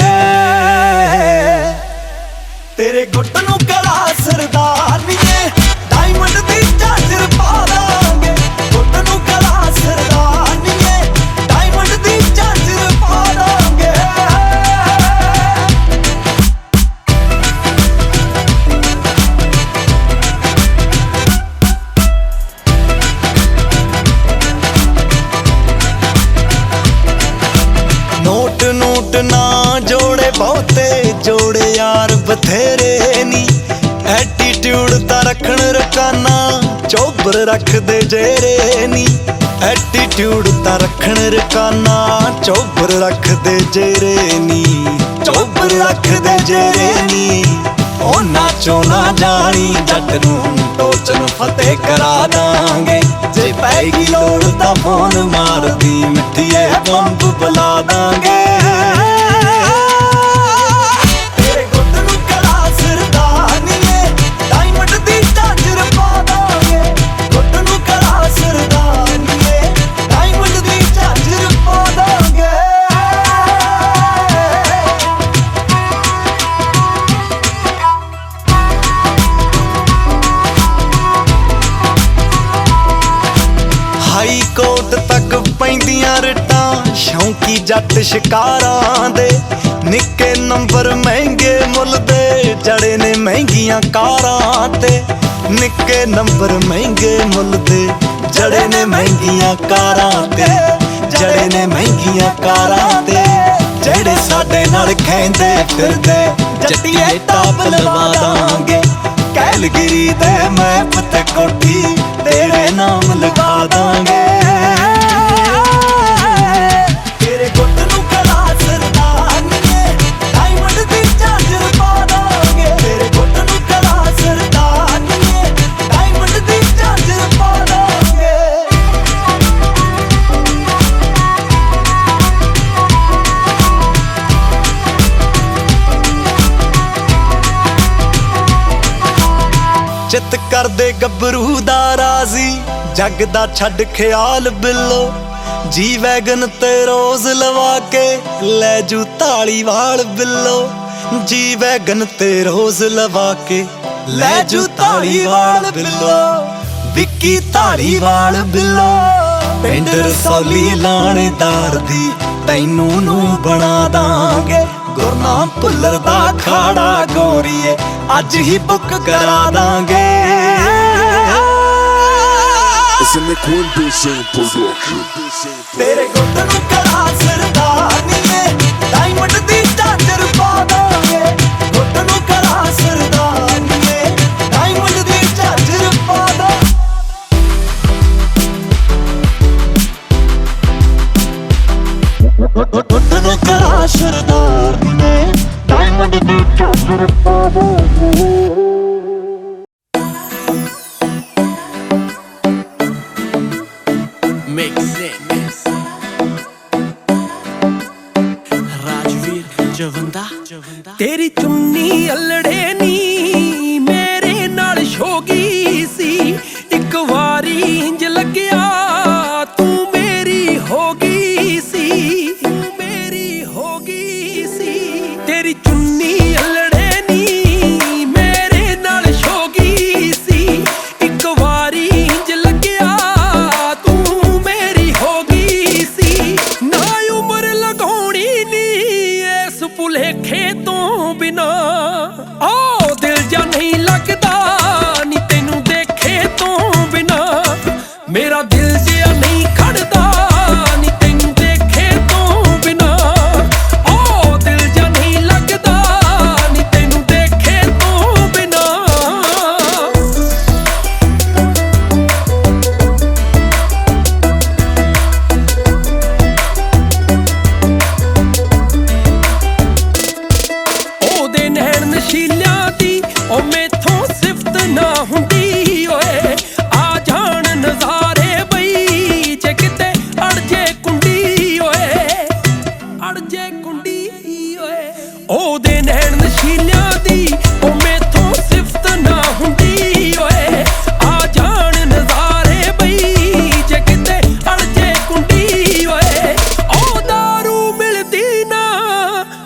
ਤੇਰੇ ਗੁੱਟ ਨੂੰ ਕਲਾ ਸਰਦਾਰਨੀਏ, ਡਾਇਮੰਡ ਦੀ ਝਾਂਜਰ ਪਾ ਦਾਂਗੇ। ਗੁੱਟ ਨੂੰ ਕਲਾ ਸਰਦਾਰਨੀਏ, ਡਾਇਮੰਡ ਦੀ ਝਾਂਜਰ ਪਾ ਦਾਂਗੇ। ਨੋਟ ਨੋਟ ਨਾ ਜੋੜੇ ਬਹੁਤੇ, ਜੋੜੇ ਯਾਰ ਬਥੇਰੇ ਨੀ। ਐਟੀਟਿਊਡ ਤਾਂ ਰੱਖਣ ਰਕਾਨਾ, ਚੋਬਰ ਰੱਖਦੇ ਜੇਰੇ ਨੀ। ਐਟੀਟਿਊਡ ਤਾਂ ਰੱਖਣ ਰਕਾਨਾ, ਚੋਬਰ ਰੱਖਦੇ ਜੇਰੇ ਨੀ। ਚੋਬਰ ਰੱਖਦੇ ਜੇਰੇ ਨੀ। ਉਹਨਾਂ ਚੋਂ ਨਾ ਜਾਣੀ, ਜੱਟ ਨੂੰ ਟੋਚਨ ਫਤਿਹ ਕਰਾ ਦਾਂਗੇ। ਜੇ ਪੈਗੀ ਲੋੜ ਤਾਂ ਫੋਨ ਮਾਰਦੀ, ਮਿੱਠੀਏ ਬੰਬ ਬੁਲਾ ਦਾਂਗੇ। ਤੇਰੇ ਗੁੱਟ ਨੂੰ ਕਲਾ ਸਰਦਾਰਨੀਏ, ਡਾਇਮੰਡ ਦੀ ਝਾਂਜਰ ਪਾ ਹਾਈ ਕੋਰਟ ਤੱਕ ਪੈਂਦੀਆਂ ਰਿਟਾਂ ਸ਼ੌਂਕੀ ਜੱਟ ਸ਼ਿਕਾਰਾਂ ਦੇ ਨਿੱਕੇ ਨੰਬਰ ਮਹਿੰਗੇ ਮੁੱਲ ਦੇ ਜੜੇ ਨੇ ਮਹਿੰਗੀਆਂ ਕਾਰਾਂ ਤੇ ਨਿੱਕੇ ਨੰਬਰ ਮਹਿੰਗੇ ਮੁੱਲ ਦੇ ਜੜੇ ਨੇ ਮਹਿੰਗੀਆਂ ਕਾਰਾਂ ਤੇ ਜੜੇ ਨੇ ਮਹਿੰਗੀਆਂ ਕਾਰਾਂ ਤੇ ਜਿਹੜੇ ਸਾਡੇ ਨਾਲ ਖੈਂਦੇ ਫਿਰਦੇ ਜੱਟੀਏ ਟਾਪ ਲਵਾ ਦਾਂਗੇ ਕੈਲਗਰੀ ਦੇ ਮੈਪ ਤੇ ਕੋਠੀ ਤੇਰੇ ਨਾਮ ਲਗਾ ਦਾਂਗੇ ਤੇਰੇ ਗੁੱਟ ਨੂੰ ਕਲਾ ਸਰਦਾਨੀਏ ਡਾਇਮੰਡ ਦੀ ਝਾਂਜਰ ਪਾ ਦਾਂਗੇ ਤੇਰੇ ਗੁੱਟ ਨੂੰ ਕਲਾ ਸਰਦਾਨੀਏ ਡਾਇਮੰਡ ਦੀ ਝਾਂਜਰ ਪਾ ਦਾਂਗੇ ਚਿੱਤ ਕਰਦੇ ਗੱਭਰੂ ਦਾ ਰਾਜ਼ੀ ਜੱਗ ਦਾ ਛੱਡ ਖਿਆਲ ਬਿੱਲੋ ਜੀ ਵੈਗਨ ਤੇ ਰੋਜ਼ ਲਵਾ ਕੇ ਲੈ ਜੂ ਧਾਲੀਵਾਲ ਬਿੱਲੋ ਜੀ ਵੈਗਨ ਤੇ ਰੋਜ਼ ਲਵਾ ਕੇ ਲੈ ਜੂ ਧਾਲੀਵਾਲ ਬਿੱਲੋ ਵਿੱਕੀ ਧਾਲੀਵਾਲ ਬਿੱਲੋ ਪਿੰਡ ਰਸੌਲੀ ਲਾਣੇਦਾਰ ਦੀ ਤੈਨੂੰ ਨੂੰ ਬਣਾ ਦਾਂਗੇ ਗੁਰਨਾਮ ਭੁੱਲਰ ਦਾ ਖਾੜਾ ਗੋਰੀਏ ਅੱਜ ਹੀ ਬੁੱਕ ਕਰਾ ਦਾਂਗੇ ਤੇਰੇ ਗੁੱਟ ਨੂੰ ਕਲਾ ਸਰਦਾਨੀਏ ਡਾਇਮੰਡ ਦੀ ਝਾਂਜਰ ਪਾ ਦਾਂਗੇ ਗੁੱਟ ਨੂੰ ਕਲਾ ਸਰਦਾਨੀਏ ਡਾਇਮੰਡ ਦੀ ਝਾਂਜਰ ਪਾ ਦਾਂਗੇ ਗੁੱਟ ਨੂੰ ਕਲਾ ਸਰਦਾਨੀਏ ਡਾਇਮੰਡ ਦੀ ਝਾਂਜਰ ਪਾ ਦਾਂਗੇ तेरी चुन्नी अल्लड़े नी मेरे नाल शोगी सी एक वारी इंज लग्या तू मेरी होगी सी तू मेरी होगी सी तेरी चुन्नी अल्लड़े नी मेरे नाल शोगी सी एक वारी इंज लग्या तू मेरी होगी सी ना उम्र लगाउणी नी इस भुलेखे तो बिना ओ दिल जा नहीं लगदा नी तेनू देखे तो बिना मेरा दिल जिया नहीं खड़दा नी तेनू देखे तो बिना ओ दिल जा नहीं लगदा नी तेनू देखे तो बिना ਉਹਦੇ ਨੈਣ ਨਸ਼ੀਲਿਆਂ ਦੀ ਉਹ ਮੈਥੋਂ ਸਿਫਤ ਨਾ ਹੁੰਦੀ ਓਏ ਆ ਜਾਣ ਨਜ਼ਾਰੇ ਬਈ ਜੇ ਕਿਤੇ ਅੜ ਜੇ ਕੁੰਡੀ ਓਏ ਅੜ ਜੇ ਕੁੰਡੀ ਓਏ ਉਹਦੇ ਨੈਣ ਨਸ਼ੀਲਿਆਂ ਦੀ ਉਹ ਮੈਥੋਂ ਸਿਫਤ ਨਾ ਹੁੰਦੀ ਓਏ ਆ ਜਾਣ ਨਜ਼ਾਰੇ ਬਈ ਜੇ ਕਿਤੇ ਅੜ ਜੇ ਕੁੰਡੀ ਓਏ ਉਹ ਦਾਰੂ ਮਿਲਦੀ ਨਾ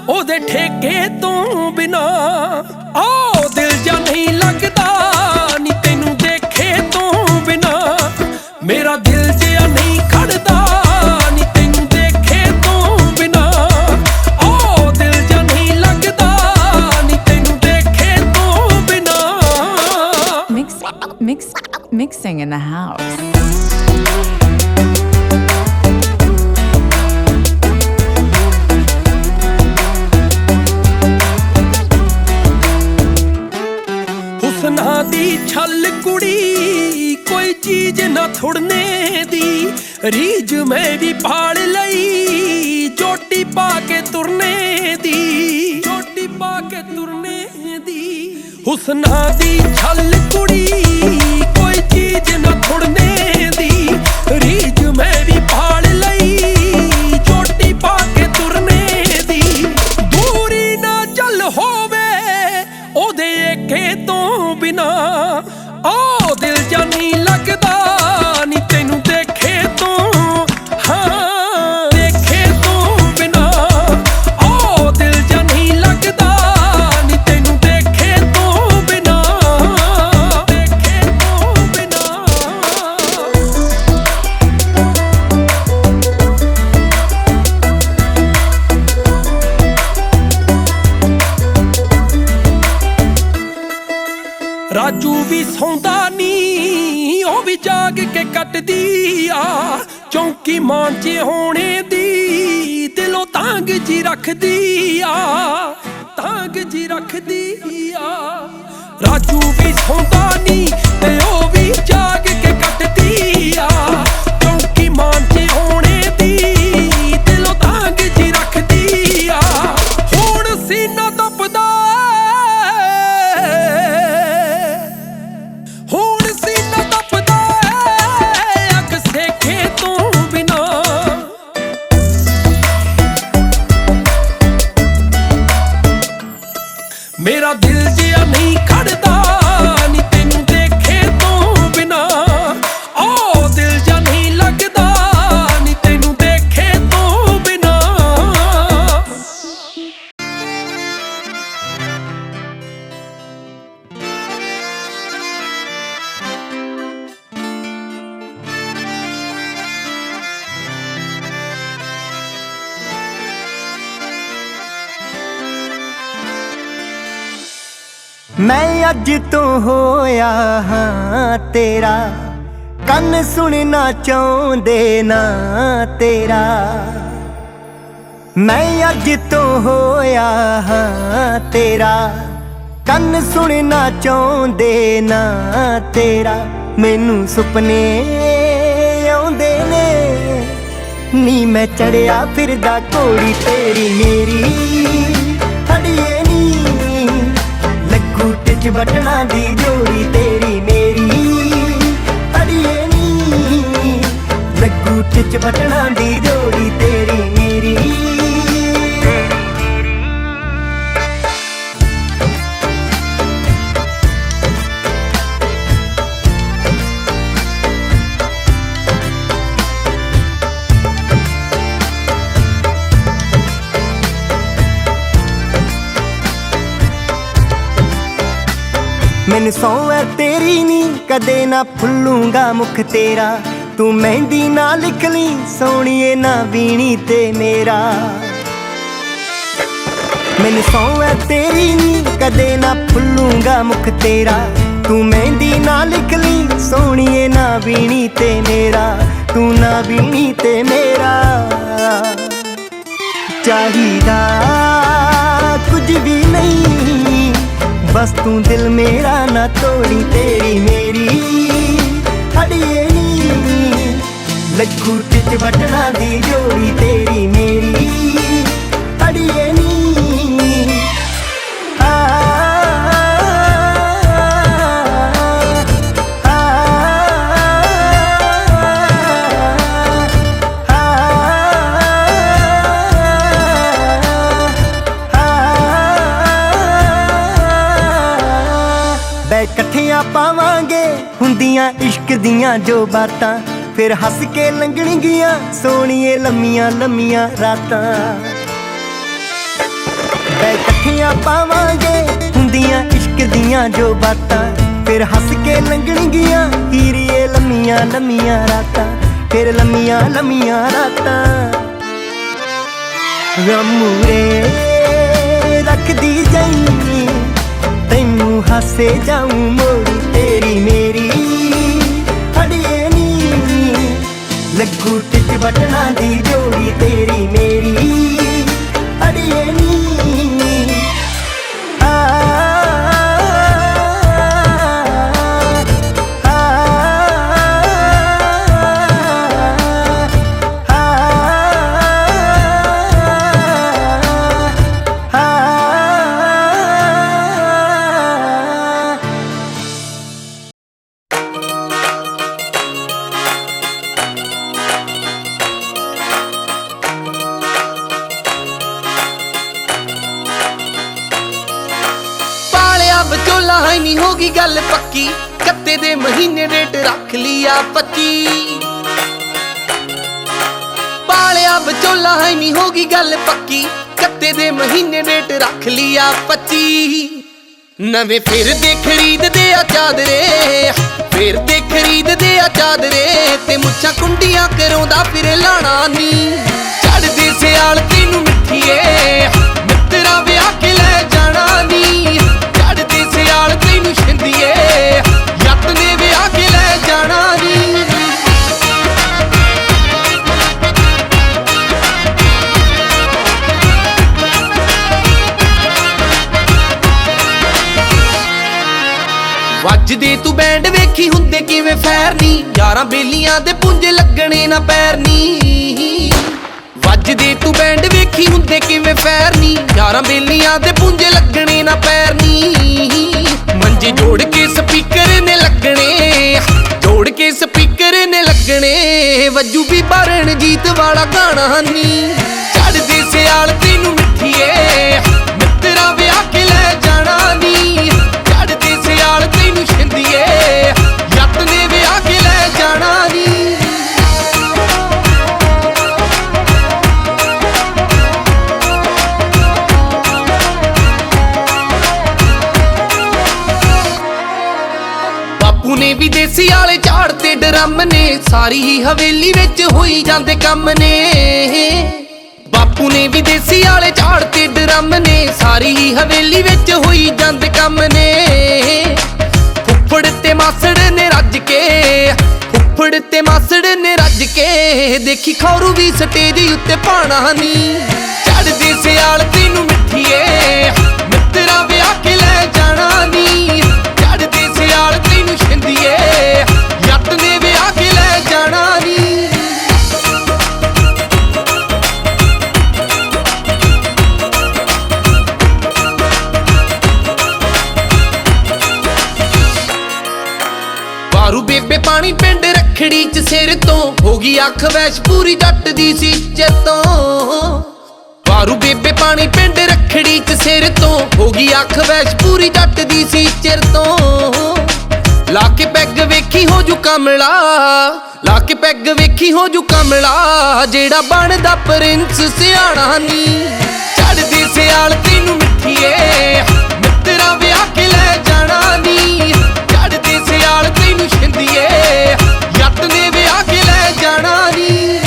ਉਹਦੇ ਠੇਕੇ ਤੋਂ ਬਿਨਾ ਓ ਦਿਲ ਜਾ ਨਹੀਂ ਲੱਗਦਾ ਨੀ ਤੈਨੂੰ ਦੇਖੇ ਤੋਂ ਬਿਨਾ ਮੇਰਾ ਦਿਲ ਜਿਆ ਨਹੀਂ ਖੜਦਾ ਨੀ ਤੈਨੂੰ ਦੇਖੇ ਤੋਂ ਬਿਨਾ ਓ ਦਿਲ ਜਾ ਨਹੀਂ ਲੱਗਦਾ ਨੀ ਤੈਨੂੰ ਦੇਖੇ ਤੋਂ ਬਿਨਾ Mixing in the house. ਹੁਸਨਾ ਦੀ ਛਲ ਕੁੜੀ ਕੋਈ ਚੀਜ਼ ਨਾ ਥੁੜਨੇ ਦੀ ਰੀਝ ਮੈਂ ਵੀ ਪਾਲ ਲਈ ਚੋਟੀ ਪਾ ਕੇ ਤੁਰਨੇ ਦੀ ਚੋਟੀ ਪਾ ਕੇ ਤੁਰਨੇ ਦੀ ਹੁਸਨਾ ਦੀ ਛਲ ਕੁੜੀ ਕੋਈ ਚੀਜ਼ ਨਾ ਥੁੜਨੇ ਦੀ ਰੀਝ ਮੈਂ ਵੀ ਪਾਲ ਲਈ ਚੋਟੀ ਪਾ ਕੇ ਤੁਰਨੇ ਦੀ ਦੂਰੀ ਨਾ ਚੱਲ ਹੋਵੇ ਉਹਦੇ ਏਕੇ ਤੋਂ ਬਿਨਾ ਓ ਦਿਲ ਜਾ ਨਹੀਂ ਲੱਗਦਾ ਨੀ ਤੈਨੂੰ ਦੇਖੇ ਤੋਂ ਹਾਂ ਦੇਖੇ ਤੋਂ ਬਿਨਾ ਓ ਦਿਲ ਜਾ ਨਹੀਂ ਲੱਗਦਾ ਨੀ ਤੈਨੂੰ ਦੇਖੇ ਤੋਂ ਬਿਨਾ ਦੇਖੇ ਤੋਂ ਬਿਨਾ ਕੱਟਦੀ ਆ ਚੌਂਕੀ ਮਾਂਚੇ ਹੋਣੇ ਦੀ ਦਿਲੋਂ ਤਾਂਗ ਜੀ ਰੱਖਦੀ ਆ ਤਾਂਗ ਜੀ ਰੱਖਦੀ ਆ ਰਾਜੂ ਵੀ ਸੌਂਦਾ ਨਹੀਂ ਤੇ ਉਹ ਵੀ ਜਾਗ ਕੇ ਕੱਟਦੀ ਆ ਚੌਂਕੀ ਮਾਂਚੇ ਹੋਣੇ ਦੀ ਦਿਲੋਂ ਤਾਂਗ ਜੀ ਰੱਖਦੀ ਆ ਹੁਣ ਸੀਨਾ ਤਪਦਾ ਹੁਣ ਸੀਨਾ ਤਪਦਾ ਅੱਗ ਸੇਖੇ ਤੋਂ ਬਿਨਾ ਮੇਰਾ ਦਿਲ ਜਿਹਾ ਨਹੀਂ ਖੜਦਾ ਨੀ ਤੈਨੂੰ ਦੇਖੇ ਤੋਂ ਬਿਨਾ ਓ ਦਿਲ ਜਿਹਾ ਨਹੀਂ ਲੱਗਦਾ ਨੀ ਤੈਨੂੰ ਦੇਖੇ ਤੋਂ ਬਿਨਾ ਮੈਂ ਅੱਜ ਤੋਂ ਹੋਇਆ ਹਾਂ ਤੇਰਾ ਕੰਨ ਸੁਣਨਾ ਚਾਹੁੰਦੇ ਨਾ ਤੇਰਾ ਮੈਂ ਅੱਜ ਤੋਂ ਹੋਇਆ ਹਾਂ ਤੇਰਾ ਕੰਨ ਸੁਣਨਾ ਚਾਹੁੰਦੇ ਨਾ ਤੇਰਾ ਮੈਨੂੰ ਸੁਪਨੇ ਆਉਂਦੇ ਨੇ ਨੀ ਮੈਂ ਚੜਿਆ ਫਿਰਦਾ ਘੋੜੀ ਤੇਰੀ ਮੇਰੀ ਅੜੀਏ ਨੀ ਲੱਗੂ ਟਿਚ ਬਟਣਾ ਦੀ ਜੋੜੀ ਤੇਰੀ ਮੇਰੀ ਅੜੀਏ ਨੀ ਲੱਗੂ ਟਿਚ ਬਟਣਾ ਦੀ ਜੋੜੀ ਤੇਰੀ ਮੇਰੀ ਮੈਨੂੰ ਸੌਂ ਹੈ ਤੇਰੀ ਨੀ ਕਦੇ ਨਾ ਭੁੱਲੂੰਗਾ ਮੁਖ ਤੇਰਾ ਤੂੰ ਮਹਿੰਦੀ ਨਾ ਲਿਖ ਲਈ ਸੋਹਣੀਏ ਨਾ ਵੀਣੀ ਤੇ ਮੇਰਾ ਮੈਨੂੰ ਸੌਂ ਹੈ ਤੇਰੀ ਨੀ ਕਦੇ ਨਾ ਭੁੱਲੂੰਗਾ ਮੁਖ ਤੇਰਾ ਤੂੰ ਮਹਿੰਦੀ ਨਾ ਲਿਖ ਲਈ ਸੋਹਣੀਏ ਨਾ ਵੀਣੀ ਤੇ ਮੇਰਾ ਤੂੰ ਨਾ ਵੀਣੀ ਤੇ ਮੇਰਾ ਚਾਹੀਦਾ ਕੁਝ ਵੀ ਨਹੀਂ बस तू दिल मेरा ना तोड़ी तेरी मेरी अड़िए नी लगू टिच बटना दी जोड़ी तेरी मेरी अड़िए नी आ ਇਕੱਠੀਆਂ ਪਾਵਾਂਗੇ ਹੁੰਦੀਆਂ ਇਸ਼ਕ ਦੀਆਂ ਜੋ ਬਾਤਾਂ ਫਿਰ ਹੱਸ ਕੇ ਲੰਘਣਗੀਆਂ ਸੋਹਣੀਏ ਲੰਮੀਆਂ ਲੰਮੀਆਂ ਰਾਤਾਂ ਇਕੱਠੀਆਂ ਪਾਵਾਂਗੇ ਹੁੰਦੀਆਂ ਇਸ਼ਕ ਦੀਆਂ ਜੋ ਬਾਤਾਂ ਫਿਰ ਹੱਸ ਕੇ ਲੰਘਣਗੀਆਂ ਹੀਰੀਏ ਲੰਮੀਆਂ ਲੰਮੀਆਂ ਰਾਤਾਂ ਫਿਰ ਲੰਮੀਆਂ ਲੰਮੀਆਂ ਰਾਤਾਂ ਗਮੂਰੇ ਰੱਖਦੀ ਜਾਈਂ ਤੈਨੂੰ ਹਾਸੇ ਜਾਊਂ ਮੋੜੀ ਤੇਰੀ ਮੇਰੀ ਅੜੀਏ ਨੀ ਲੱਗੂ ਟਿਚ ਬਟਣਾ ਦੀ ਜੋੜੀ ਤੇਰੀ ਮੇਰੀ ਅੜੀਏ ਨੀ ਵਿਚੋਲਾ ਹੈ ਨਹੀਂ ਹੋਗੀ ਗੱਲ ਪੱਕੀ ਕੱਤੇ ਦੇ ਮਹੀਨੇ ਡੇਟ ਰੱਖ ਲਿਆ 25 ਪਾਲਿਆ ਵਿਚੋਲਾ ਹੈ ਨਹੀਂ ਹੋਗੀ ਗੱਲ ਪੱਕੀ ਕੱਤੇ ਦੇ ਮਹੀਨੇ ਡੇਟ ਰੱਖ ਲਿਆ 25 ਨਵੇਂ ਫਿਰ ਦੇ ਖਰੀਦਦੇ ਆ ਚਾਦਰੇ ਫਿਰ ਦੇ ਖਰੀਦਦੇ ਆ ਚਾਦਰੇ ਤੇ ਮੁੱਛਾਂ ਕੁੰਡੀਆਂ ਕਰਾਉਂਦਾ ਫਿਰ ਲਾਣਾ ਨੀ ਚੜਦੇ ਸਿਆਲ ਤੈਨੂੰ ਮਿੱਠੀਏ ਮਿੱਤਰਾ ਵਿਆਹ ਕੇ ਲੈ ਜਾਣਾ ਨੀ ਚੜਦੇ ਸਿਆਲ ਤੈਨੂੰ ਛਿੰਦੀਏ ਜੱਟ ਨੇ ਵਿਆਹ ਕੇ ਲੈ ਜਾਣਾ ਨੀ ਯਾਰਾਂ ਬੇਲੀਆਂ ਦੇ ਪੁੰਜ ਲੱਗਣੇ ਨਾ ਪੈਰ ਨੀ ਵੱਜਦੇ ਤੂੰ ਬੈਂਡ ਵੇਖੀ ਹੁੰਦੇ ਕਿਵੇਂ ਫੈਰ ਨੀ ਯਾਰਾਂ ਬੇਲੀਆਂ ਦੇ ਪੁੰਜ ਲੱਗਣੇ ਨਾ ਪੈਰ ਨੀ ਮੰਜੇ ਜੋੜ ਕੇ ਸਪੀਕਰ ਨੇ ਲੱਗਣੇ ਜੋੜ ਕੇ ਸਪੀਕਰ ਨੇ ਲੱਗਣੇ ਵੱਜੂ ਵੀ ਰਣਜੀਤ ਵਾਲਾ ਗਾਣਾ ਨੀ ਚੜ੍ਹਦੇ ਸਿਆਲ ਤੈਨੂੰ ਮਿੱਠੀਏ ਮਿੱਤਰਾਂ ਵਿਆਹ ਕੇ ਲੈ ਜਾਣਾ ਨੀ ਚੜ੍ਹਦੇ ਸਿਆਲ ਤੈਨੂੰ ਛਿੰਦੀਏ ਯੱਤ ਨੇ ਵਿਆਹ ਕੇ ਲੈ ਜਾਣਾ ਨੀ ਬਾਪੂ ਨੇ ਵੀ ਦੇਸੀ ਵਾਲੇ ਝਾੜ ਤੇ ਡਰਮ ਨੇ ਸਾਰੀ ਹੀ ਹਵੇਲੀ ਵਿੱਚ ਹੋਈ ਜਾਂਦੇ ਕੰਮ ਨੇ ਬਾਪੂ ਨੇ ਵੀ ਦੇਸੀ ਵਾਲੇ ਝਾੜ ਤੇ ਡਰਮ ਨੇ ਸਾਰੀ ਹੀ ਹਵੇਲੀ ਵਿੱਚ ਹੋਈ ਜਾਂਦੇ ਕੰਮ ਨੇ ਫੁੱਫੜ ਤੇ ਮਾਸੜ ਨੇ ਰੱਜ ਕੇ ਫੁੱਫੜ ਤੇ ਮਾਸੜ ਨੇ ਰੱਜ ਕੇ ਦੇਖੀ ਖੌਰੂ ਵੀ ਸਟੇਜ ਉੱਤੇ ਪਾਣਾ ਨੀ ਚੜ੍ਹਦੇ ਸਿਆਲ ਤੈਨੂੰ ਮਿੱਠੀਏ ਮਿੱਤਰਾਂ ਵਿਆਹ ਕੇ ਲੈ ਜਾਣਾ ਨੀ ਚੜ੍ਹਦੇ ਸਿਆਲ ਤੈਨੂੰ ਛਿੰਦੀਏ ਯੱਤ ਨੇ ਵਿਆਹ ਕੇ ਲੈ ਜਾਣਾ ਨੀ ਵਾਰੂ ਬੇਬੇ ਪਾਣੀ ਪਿੰਡ ਰੱਖੜੀ ਚ ਸਿਰ ਤੋਂ ਹੋ ਗਈ ਅੱਖ ਵੈਸ਼ ਪੂਰੀ ਜੱਟ ਦੀ ਸੀ ਚੇਤੋਂ ਵਾਰੂ ਬੇਬੇ ਪਾਣੀ ਪਿੰਡ ਰੱਖੜੀ ਚ ਸਿਰ ਤੋਂ ਹੋ ਗਈ ਅੱਖ ਵੈਸ਼ ਪੂਰੀ ਜੱਟ ਦੀ ਸੀ ਚਿਰ ਤੋਂ ਲਾ ਕੇ ਪੈਗ ਵੇਖੀ ਹੋ ਜੂ ਕਮਲਾ ਲਾ ਕੇ ਪੈਗ ਵੇਖੀ ਹੋ ਜੂ ਕਮਲਾ ਜਿਹੜਾ ਬਣਦਾ ਪ੍ਰਿੰਸ ਸਿਆਣਾ ਨੀ ਚੜ੍ਹਦੇ ਸਿਆਲ ਤੈਨੂੰ ਮਿੱਠੀਏ ਮਿੱਤਰਾਂ ਵਿਆਹ ਕੇ ਲੈ ਜਾਣਾ ਨੀ ਚੜ੍ਹਦੇ ਸਿਆਲ ਤੈਨੂੰ ਛਿੰਦੀਏ ਯੱਤ ਨੇ ਵਿਆਹ ਕੇ ਲੈ ਜਾਣਾ ਨੀ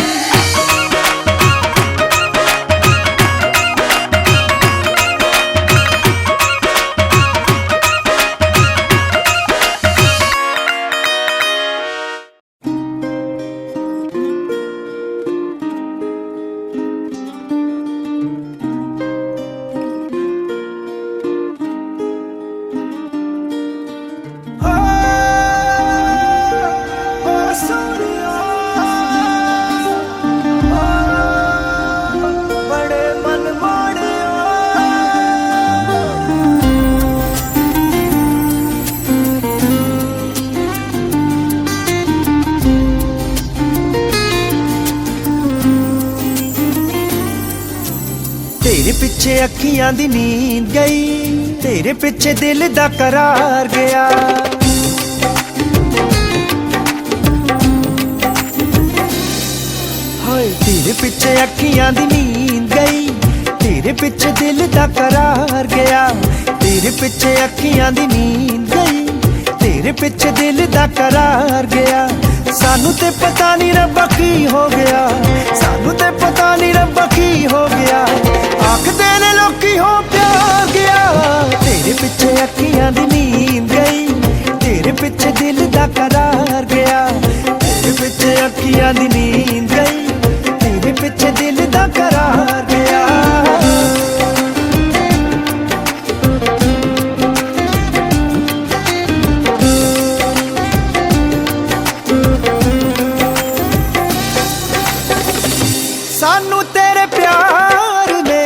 ਤੇਰੇ ਪਿੱਛੇ ਅੱਖੀਆਂ ਦੀ ਨੀਂਦ ਗਈ ਤੇਰੇ ਪਿੱਛੇ ਦਿਲ ਦਾ ਕਰਾਰ ਗਿਆ ਹਾਏ ਤੇਰੇ ਪਿੱਛੇ ਅੱਖੀਆਂ ਦੀ ਨੀਂਦ ਗਈ ਤੇਰੇ ਪਿੱਛੇ ਦਿਲ ਦਾ ਕਰਾਰ ਗਿਆ ਤੇਰੇ ਪਿੱਛੇ ਅੱਖੀਆਂ ਦੀ ਨੀਂਦ ਗਈ ਤੇਰੇ ਪਿੱਛੇ ਦਿਲ ਦਾ ਕਰਾਰ ਗਿਆ ਸਾਨੂੰ ਤੇ ਪਤਾ ਨਹੀਂ ਰੱਬਾ ਕੀ ਹੋ ਗਿਆ ਸਾਨੂੰ ਤੇ ਪਤਾ ਨਹੀਂ ਰੱਬਾ ਕੀ ਹੋ ਗਿਆ ਆਖਦੇ ਨੇ ਲੋਕੀ ਹੋ ਪਿਆਰ ਗਿਆ ਤੇਰੇ ਪਿੱਛੇ ਅੱਖੀਆਂ ਦੀ ਨੀਂਦ ਗਈ ਤੇਰੇ ਪਿੱਛੇ ਦਿਲ ਦਾ ਕਰਾਰ ਗਿਆ ਤੇਰੇ ਪਿੱਛੇ ਅੱਖੀਆਂ ਦੀ ਨੀਂਦ ਗਈ ਤੇਰੇ ਪਿੱਛੇ ਦਿਲ ਦਾ ਕਰਾਰ ਗਿਆ ਸਾਨੂੰ ਤੇਰੇ ਪਿਆਰ ਨੇ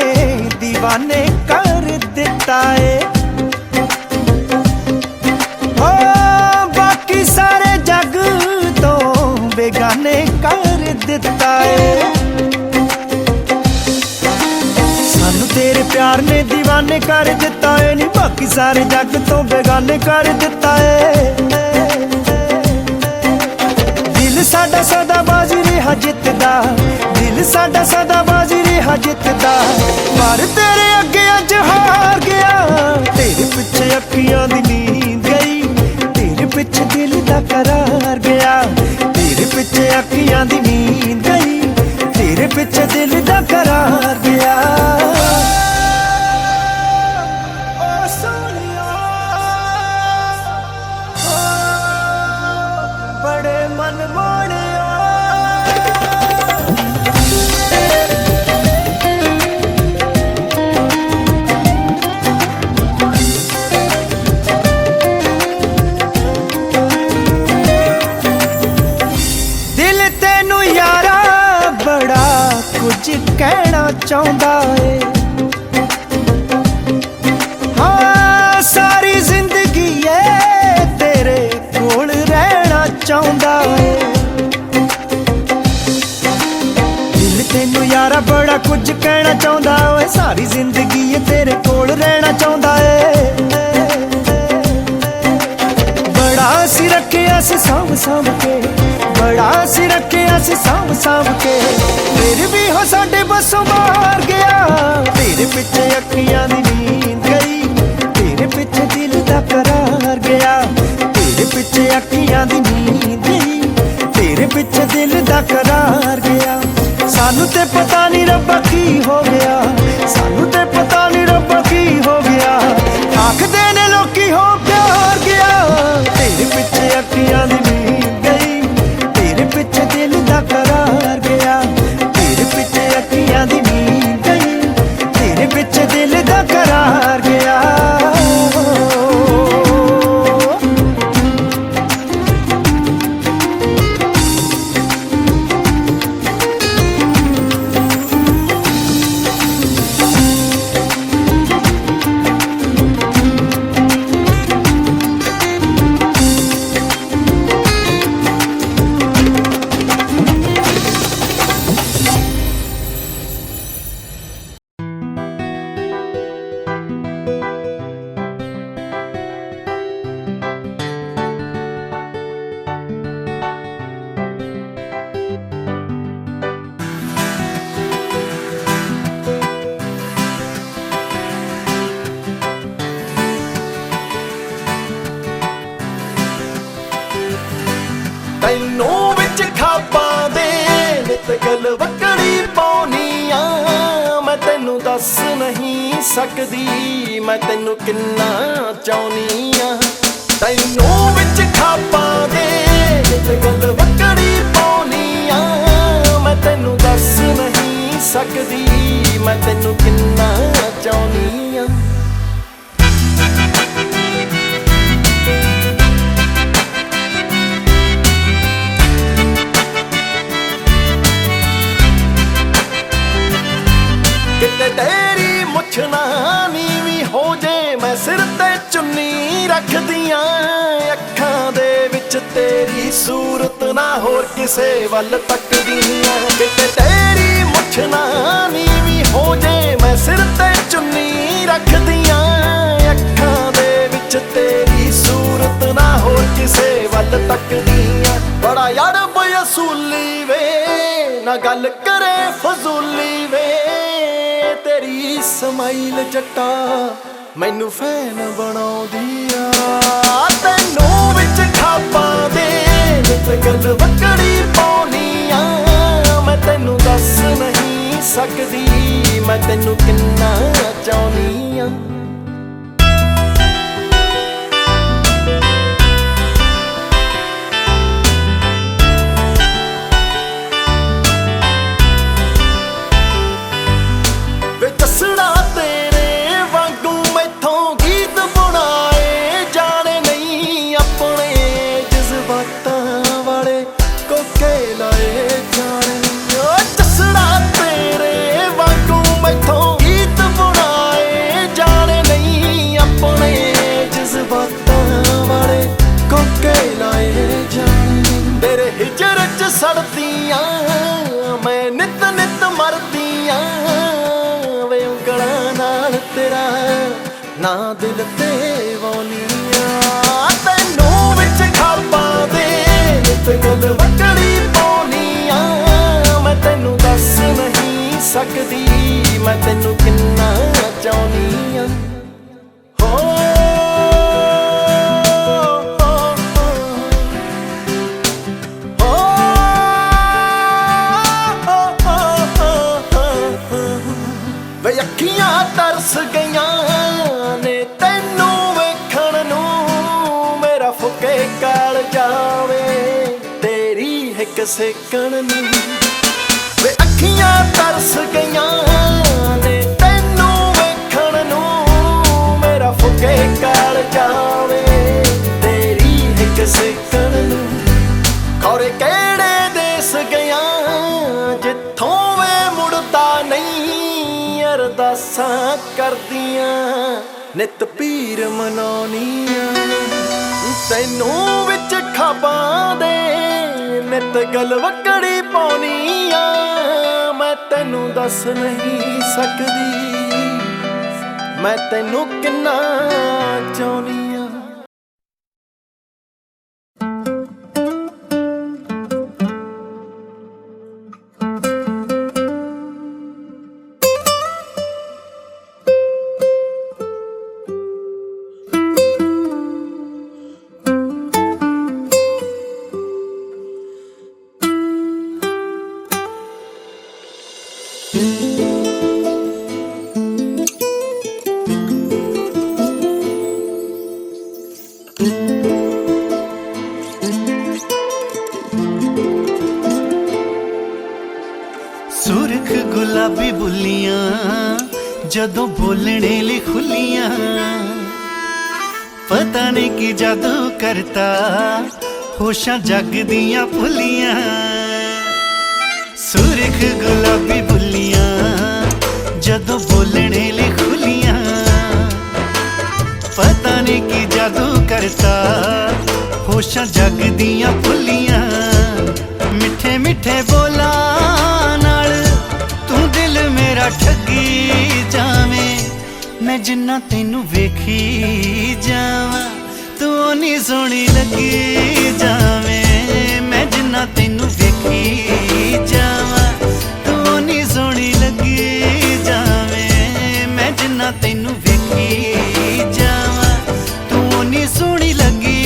دیਵਾਨੇ ਕਰ ਦਿੱਤਾ ਏ ਹੋ ਬਾਕੀ ਸਾਰੇ ਜੱਗ ਤੋਂ ਬੇਗਾਨੇ ਕਰ ਦਿੱਤਾ ਏ ਸਾਨੂੰ ਤੇਰੇ ਪਿਆਰ ਨੇ دیਵਾਨੇ ਕਰ ਦਿੱਤਾ ਏ ਨੀ ਬਾਕੀ ਸਾਰੇ ਜੱਗ ਤੋਂ ਬੇਗਾਨੇ ਕਰ ਦਿੱਤਾ ਏ ਦਿਲ ਸਾਡਾ ਸਦਾ ਬਾਜ਼ੀ ਰਿਹਾ ਜਿੱਤਦਾ ਦਿਲ ਸਾਡਾ ਸਦਾ ਬਾਜ਼ੀ ਰਿਹਾ ਜਿੱਤਦਾ ਪਰ ਤੇਰੇ ਅੱਗੇ ਅੱਜ ਹਾਰ ਗਿਆ ਤੇਰੇ ਪਿੱਛੇ ਅੱਖੀਆਂ ਦੀ ਨੀਂਦ ਗਈ ਤੇਰੇ ਪਿੱਛੇ ਦਿਲ ਦਾ ਕਰਾਰ ਗਿਆ ਤੇਰੇ ਪਿੱਛੇ ਅੱਖੀਆਂ ਦੀ ਨੀਂਦ ਗਈ ਤੇਰੇ ਪਿੱਛੇ ਦਿਲ ਦਾ ਕਰਾਰ ਗਿਆ ਓ ਸੋਹਣਿਆ ਬੜੇ ਮਨ ਮੋੜਿਆ ਕੁਝ ਕਹਿਣਾ ਚਾਹੁੰਦਾ ਏ। ਹਾਂ ਸਾਰੀ ਜ਼ਿੰਦਗੀ ਏ ਤੇਰੇ ਕੋਲ ਰਹਿਣਾ ਚਾਹੁੰਦਾ ਏ। ਦਿਲ ਤੈਨੂੰ ਯਾਰਾ ਬੜਾ ਕੁਝ ਕਹਿਣਾ ਚਾਹੁੰਦਾ ਓਏ, ਸਾਰੀ ਜ਼ਿੰਦਗੀ ਏ ਤੇਰੇ ਕੋਲ ਰਹਿਣਾ ਚਾਹੁੰਦਾ ਏ। ਬੜਾ ਸੀ ਰੱਖਿਆ ਸੀ ਸਾਂਭ ਸਾਂਭ ਕੇ, ਬੜਾ ਸੀ ਰੱਖਿਆ ਸੀ ਸਾਂਭ ਸਾਂਭ ਕੇ, ਫਿਰ ਵੀ ਹੋ ਸਾਡੇ ਬਸੋਂ ਮਾਰ ਗਿਆ। ਤੇਰੇ ਪਿੱਛੇ ਅੱਖੀਆਂ ਦੀ ਨੀਂਦ ਗਈ, ਤੇਰੇ ਪਿੱਛੇ ਦਿਲ ਦਾ ਕਰਾਰ ਗਿਆ। ਤੇਰੇ ਪਿੱਛੇ ਅੱਖੀਆਂ ਦੀ ਨੀਂਦ ਗਈ, ਤੇਰੇ ਪਿੱਛੇ ਦਿਲ ਦਾ ਕਰਾਰ ਗਿਆ। ਸਾਨੂੰ ਤੇ ਪਤਾ ਨਹੀਂ ਰੱਬਾ ਕੀ ਹੋ ਗਿਆ, ਸਾਨੂੰ ਤੇ ਪਤਾ ਨਹੀਂ ਰੱਬਾ ਕੀ ਹੋ ਗਿਆ। ਆਖਦੇ ਨੇ ਲੋਕੀ ਹੋ ਪਿਆਰ ਗਿਆ, ਤੇਰੇ ਪਿੱਛੇ ਅੱਖੀਆਂ ਦੀ ਨੀਂਦ ਗਈ, ਤੇਰੇ ਪਿੱਛੇ ਦਿਲ ਦਾ ਕਰਾਰ ਗਿਆ। ਤੇਰੇ ਪਿੱਛੇ ਅੱਖੀਆਂ ਦੀ ਨੀਂਦ ਗਈ, ਤੇਰੇ ਪਿੱਛੇ ਦਿਲ ਦਾ ਕਰਾਰ ਗਿਆ। ਤੈਨੂੰ ਵਿੱਚ ਖਾਬਾਂ ਦੇ ਨਿਤ ਗਲ ਵਕੜੀ ਪਾਉਣੀ ਆ। ਮੈਂ ਤੈਨੂੰ ਦੱਸ ਨਹੀਂ ਸਕਦੀ ਮੈਂ ਤੈਨੂੰ ਕਿੰਨਾ ਚਾਹੁੰਨੀ ਆ। ਤੈਨੂੰ ਵਿੱਚ ਖਾਬਾਂ ਦੇ ਨਿਤ ਗਲ ਵਕੜੀ ਪਾਉਣੀ ਆ। ਮੈਂ ਤੈਨੂੰ ਦੱਸ ਨਹੀਂ ਸਕਦੀ ਮੈਂ ਤੈਨੂੰ ਕਿੰਨਾ ਚਾਹੁੰਨੀ ਆ। ਕਿਤੇ ਤੇਰੀ ਮੁੱਛ ਨਾ ਨੀਵੀਂ ਹੋ ਜੇ, ਮੈਂ ਸਿਰ ਤੇ ਚੁੰਨੀ ਰੱਖਦੀਆਂ। ਅੱਖਾਂ ਦੇ ਵਿੱਚ ਤੇਰੀ ਸੂਰਤ ਨਾ ਹੋਰ ਕਿਸੇ ਵੱਲ ਤੱਕਦੀਆਂ। ਕਿਤੇ ਤੇਰੀ ਮੁੱਛ ਨਾ ਨੀਵੀਂ ਹੋ ਜੇ, ਮੈਂ ਸਿਰ ਤੇ ਚੁੰਨੀ ਰੱਖਦੀਆਂ। ਅੱਖਾਂ ਦੇ ਵਿੱਚ ਤੇਰੀ ਸੂਰਤ ਨਾ ਹੋਰ ਕਿਸੇ ਵੱਲ ਤੱਕਦੀਆਂ। ਬੜਾ ਯਾਰ ਅਸੂਲੀ ਵੇ ਨਾ ਗੱਲ ਕਰੇ ਫਜ਼ੂਲੀ ਵੇ। ਤੇਰੀ ਸਮਾਈਲ ਜੱਟਾ ਮੈਨੂੰ ਫੈਨ ਬਣਾਉਂਦੀ ਆ। ਤੈਨੂੰ ਵਿੱਚ ਖਾਬਾਂ ਦੇ ਨਿਤ ਗਲ ਵਕੜੀ ਪਾਉਣੀ ਆ। ਮੈਂ ਤੈਨੂੰ ਦੱਸ ਨਹੀਂ ਸਕਦੀ ਮੈਂ ਤੈਨੂੰ ਕਿੰਨਾ ਚਾਹੁੰਨੀ ਆ। ਸੜਦੀਆਂ ਮੈਂ ਨਿਤ ਨਿਤ ਮਰਦੀਆਂ ਵੇ। ਉਂਗਲਾਂ ਨਾਲ ਤੇਰਾ ਨਾ ਦਿਲ ਤੇ ਵਾਉਣੀਆਂ। ਤੈਨੂੰ ਵਿੱਚ ਖਾਬਾਂ ਦੇ ਨਿਤ ਗਲ ਵਕੜੀ ਪਾਉਣੀਆਂ। ਮੈਂ ਤੈਨੂੰ ਦੱਸ ਨਹੀਂ ਸਕਦੀ ਮੈਂ ਤੈਨੂੰ ਕਿੰਨਾ ਚਾਹੁੰਨੀ ਆ। ਵੇ ਅੱਖੀਆਂ ਤਰਸ ਗਈਆਂ ਨੇ ਤੈਨੂੰ ਵੇਖਣ ਨੂੰ। ਮੇਰਾ ਫੁਕੇ ਕਾਲ ਜਾਵੇ ਤੇਰੀ ਹਿੱਕ ਸੇਕਣ ਨੂੰ। ਵੇ ਅੱਖੀਆਂ ਤਰਸ ਗਈਆਂ ਨੇ ਤੈਨੂੰ ਵੇਖਣ ਨੂੰ। ਮੇਰਾ ਫੁਕੇ ਕਾਲ ਜਾਵੇ ਤੇਰੀ ਹਿੱਕ ਸੇਕਣ ਨੂੰ। ਖੌਰੇ ਕਿਹੜੇ ਦੇਸ ਗਿਆ ਜਿੱਥੋਂ ਵੇ ਮੁੜਦਾ करदियां नित पीर मनाउणियां तैनूं विच खाबां दे नित गलवकड़ी पाउणियां मैं तैनूं दस नहीं सकदी मैं तैनूं किन्ना चाहुंदी आ। सुरख गुलाबी बुलियां जदों बोलने ले खुलियां पता नहीं की जादू करता होशां जग दियां भुलियां सुरख गुलाबी बुलियां जदों बोलने ले खुलियां पता नहीं की जादू करता होशां जग दियां भुलियां मिठे मिठे बोला ठगी जावे मैं जिन्ना तेनू वेखी जावा तू नी सोहनी लगी जावे मैं जिन्ना तेनू वेखी जावा तू नी सोहनी लगी जावे मैं जिन्ना तेनू वेखी जावा तू नी सोहनी लगी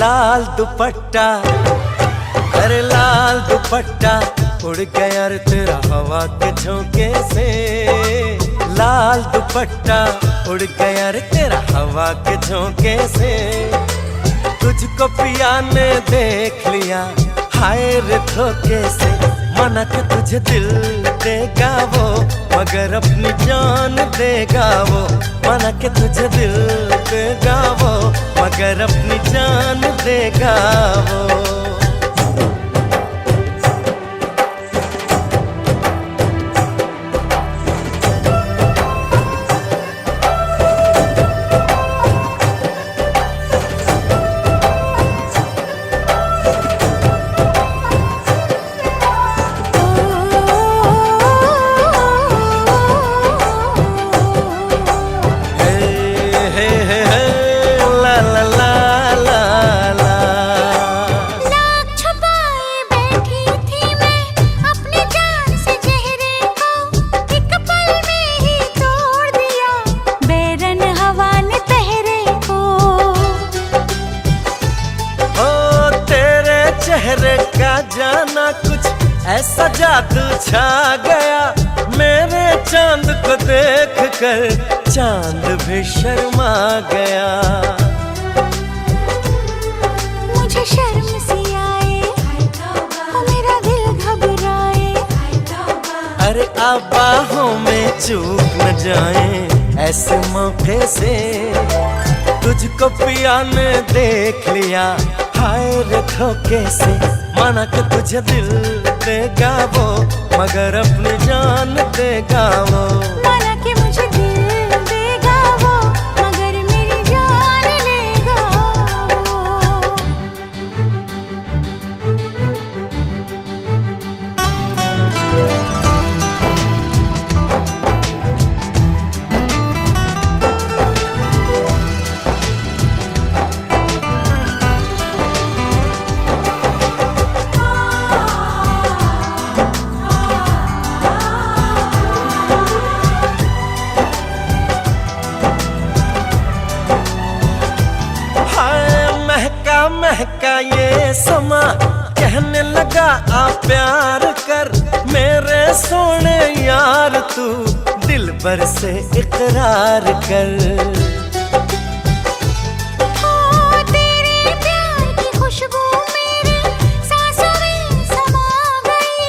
लाल दुपट्टा अरे लाल दुपट्टा उड़ गया रे तेरा हवा के झोंके से लाल दुपट्टा उड़ गया रे तेरा हवा के झोंके से तुझको पिया ने देख लिया हाय रे धोखे से मना के तुझे दिल देगा वो मगर अपनी जान देगा वो मना के तुझे दिल देगा वो मगर अपनी जान देगा वो। चेहरे का जाना कुछ ऐसा जादू छा गया मेरे चांद को देख कर चांद भी शर्मा गया। मुझे शर्म सी आए, ओ मेरा दिल घबराए। अरे अब बाहों में चूक न जाए ऐसे मौके से, तुझको पिया ने देख लिया हाय रे धोखे से। माना कि तुझे दिल देगा वो, मगर अपनी जान देगा वो। माना कि मुझे दिल देगा वो, मगर मेरी जान लेगा वो। महका ये समा कहने लगा आ प्यार कर, मेरे सोने यार तू दिल भर से इकरार कर। तेरे प्यार की खुशबू मेरी सांसों में समा गई।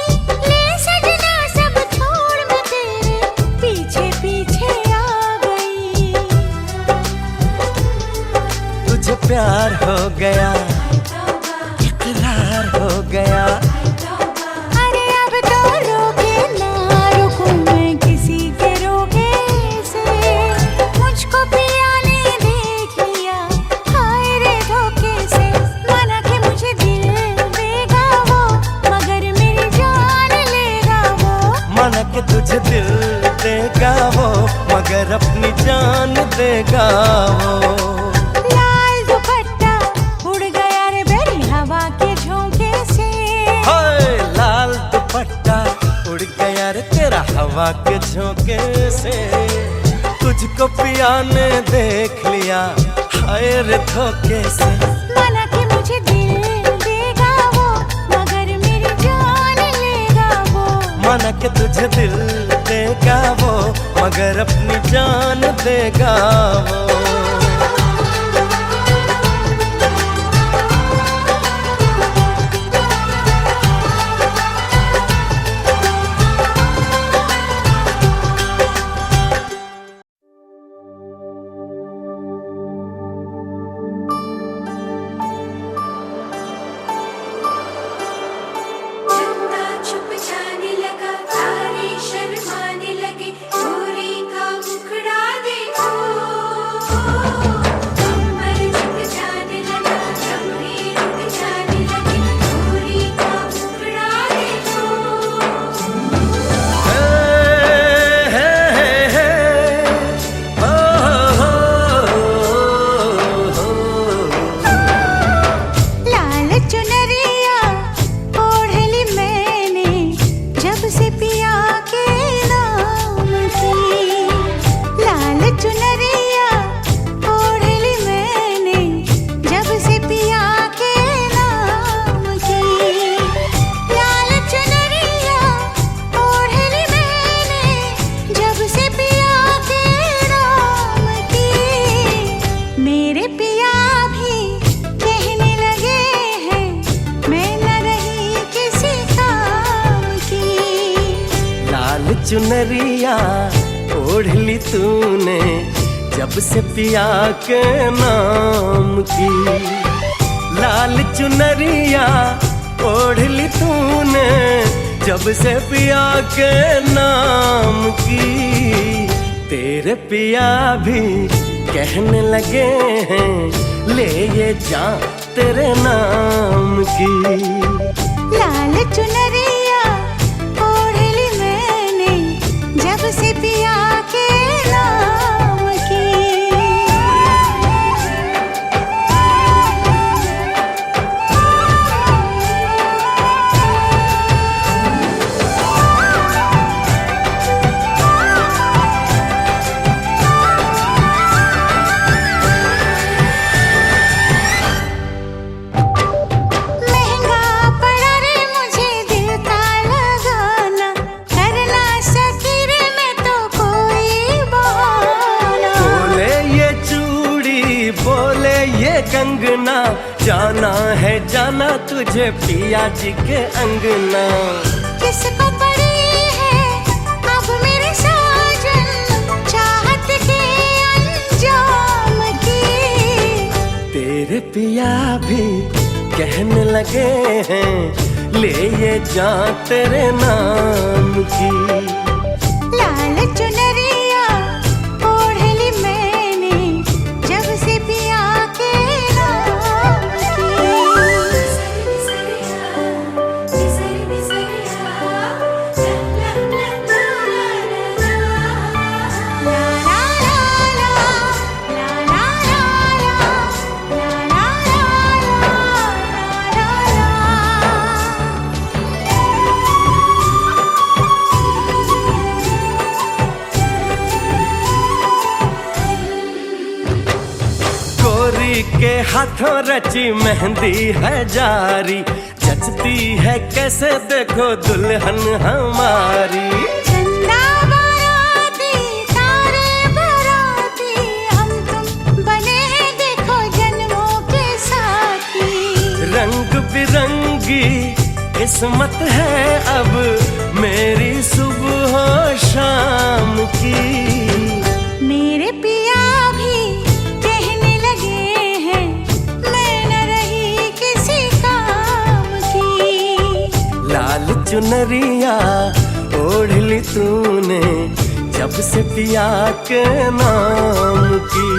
ले सजना सब छोड़ मैं तेरे पीछे पीछे आ गई। तुझे प्यार हो गया, इकरार हो गया। अरे अब तो रोके ना रुकूं मैं किसी के रोके से। मुझको पिया ने देख लिया हाय रे धोखे से। माना कि मुझे दिल देगा वो, मगर मेरी जान लेगा वो। माना कि तुझे दिल देगा वो, मगर अपनी जान देगा वो। लाल दुपट्टा उड़ गया रे बेरी हवा के झोंके से। हाय लाल दुपट्टा उड़ गया रे तेरा हवा के झोंके से। तुझको पिया ने देख लिया हाय रे धोखे से। माना कि मुझे दिल देगा वो, मगर मेरी जान लेगा वो। माना कि तुझे दिल देगा वो, मगर अपनी जान देगा वो। चंदा छुप जाने लगा, तारे शर्माने लगे। गोरी का मुखड़ा देखो, अंबर झुक जाने लगा, चमड़ी रुक जाने लगे। गोरी का मुखड़ा देखो। लाल चुनरिया ओढ़ ली मैंने जब से पिया के नाम की। लाल चुनरिया ओढ़ ली मैंने जब से पिया के नाम की। लाल चुनरिया ओढ़ ली मैंने जब से पिया के नाम की। मेरे पिया भी कहने लगे हैं मैं न रही किसी काम की। लाल चुनरिया ओढ़ ली तूने जब से पिया के नाम की। लाल चुनरिया ओढ़ ली तूने जब से पिया के नाम की। तेरे पिया भी कहने लगे हैं ले ये जा तेरे नाम की। लाल चुनरिया ओढ़ ली मैंने जब से पिया के नाम की। महंगा पड़ा रे मुझे दिल का लगाना, करना सकी रे मैं तो कोई बहाना। बोले ये चूड़ी बोले ये कंगना, जाना है जाना तुझे पिया जी के अंगना। किसको पड़ी है अब मेरे साजन चाहत के अंजाम की। तेरे पिया भी कहने लगे हैं ले ये जान तेरे नाम की। लाल चुनरिया ओढ़ ली मैंने जब से पिया के नाम की। ला ला ला ला, ला ला ला ला, ला ला ला ला, गोरी के हाथों रची मेहंदी है जारी, जचती है कैसे देखो दुल्हन हमारी। चंदा बाराती तारे बाराती हम तुम बने हैं देखो जन्मों के साथी। रंग बिरंगी किस्मत है अब मेरी सुबह शाम की। मेरे पिया भी कहने लगे हैं मैं न रही किसी काम की। लाल चुनरिया ओढ़ ली तूने जब से पिया के नाम की।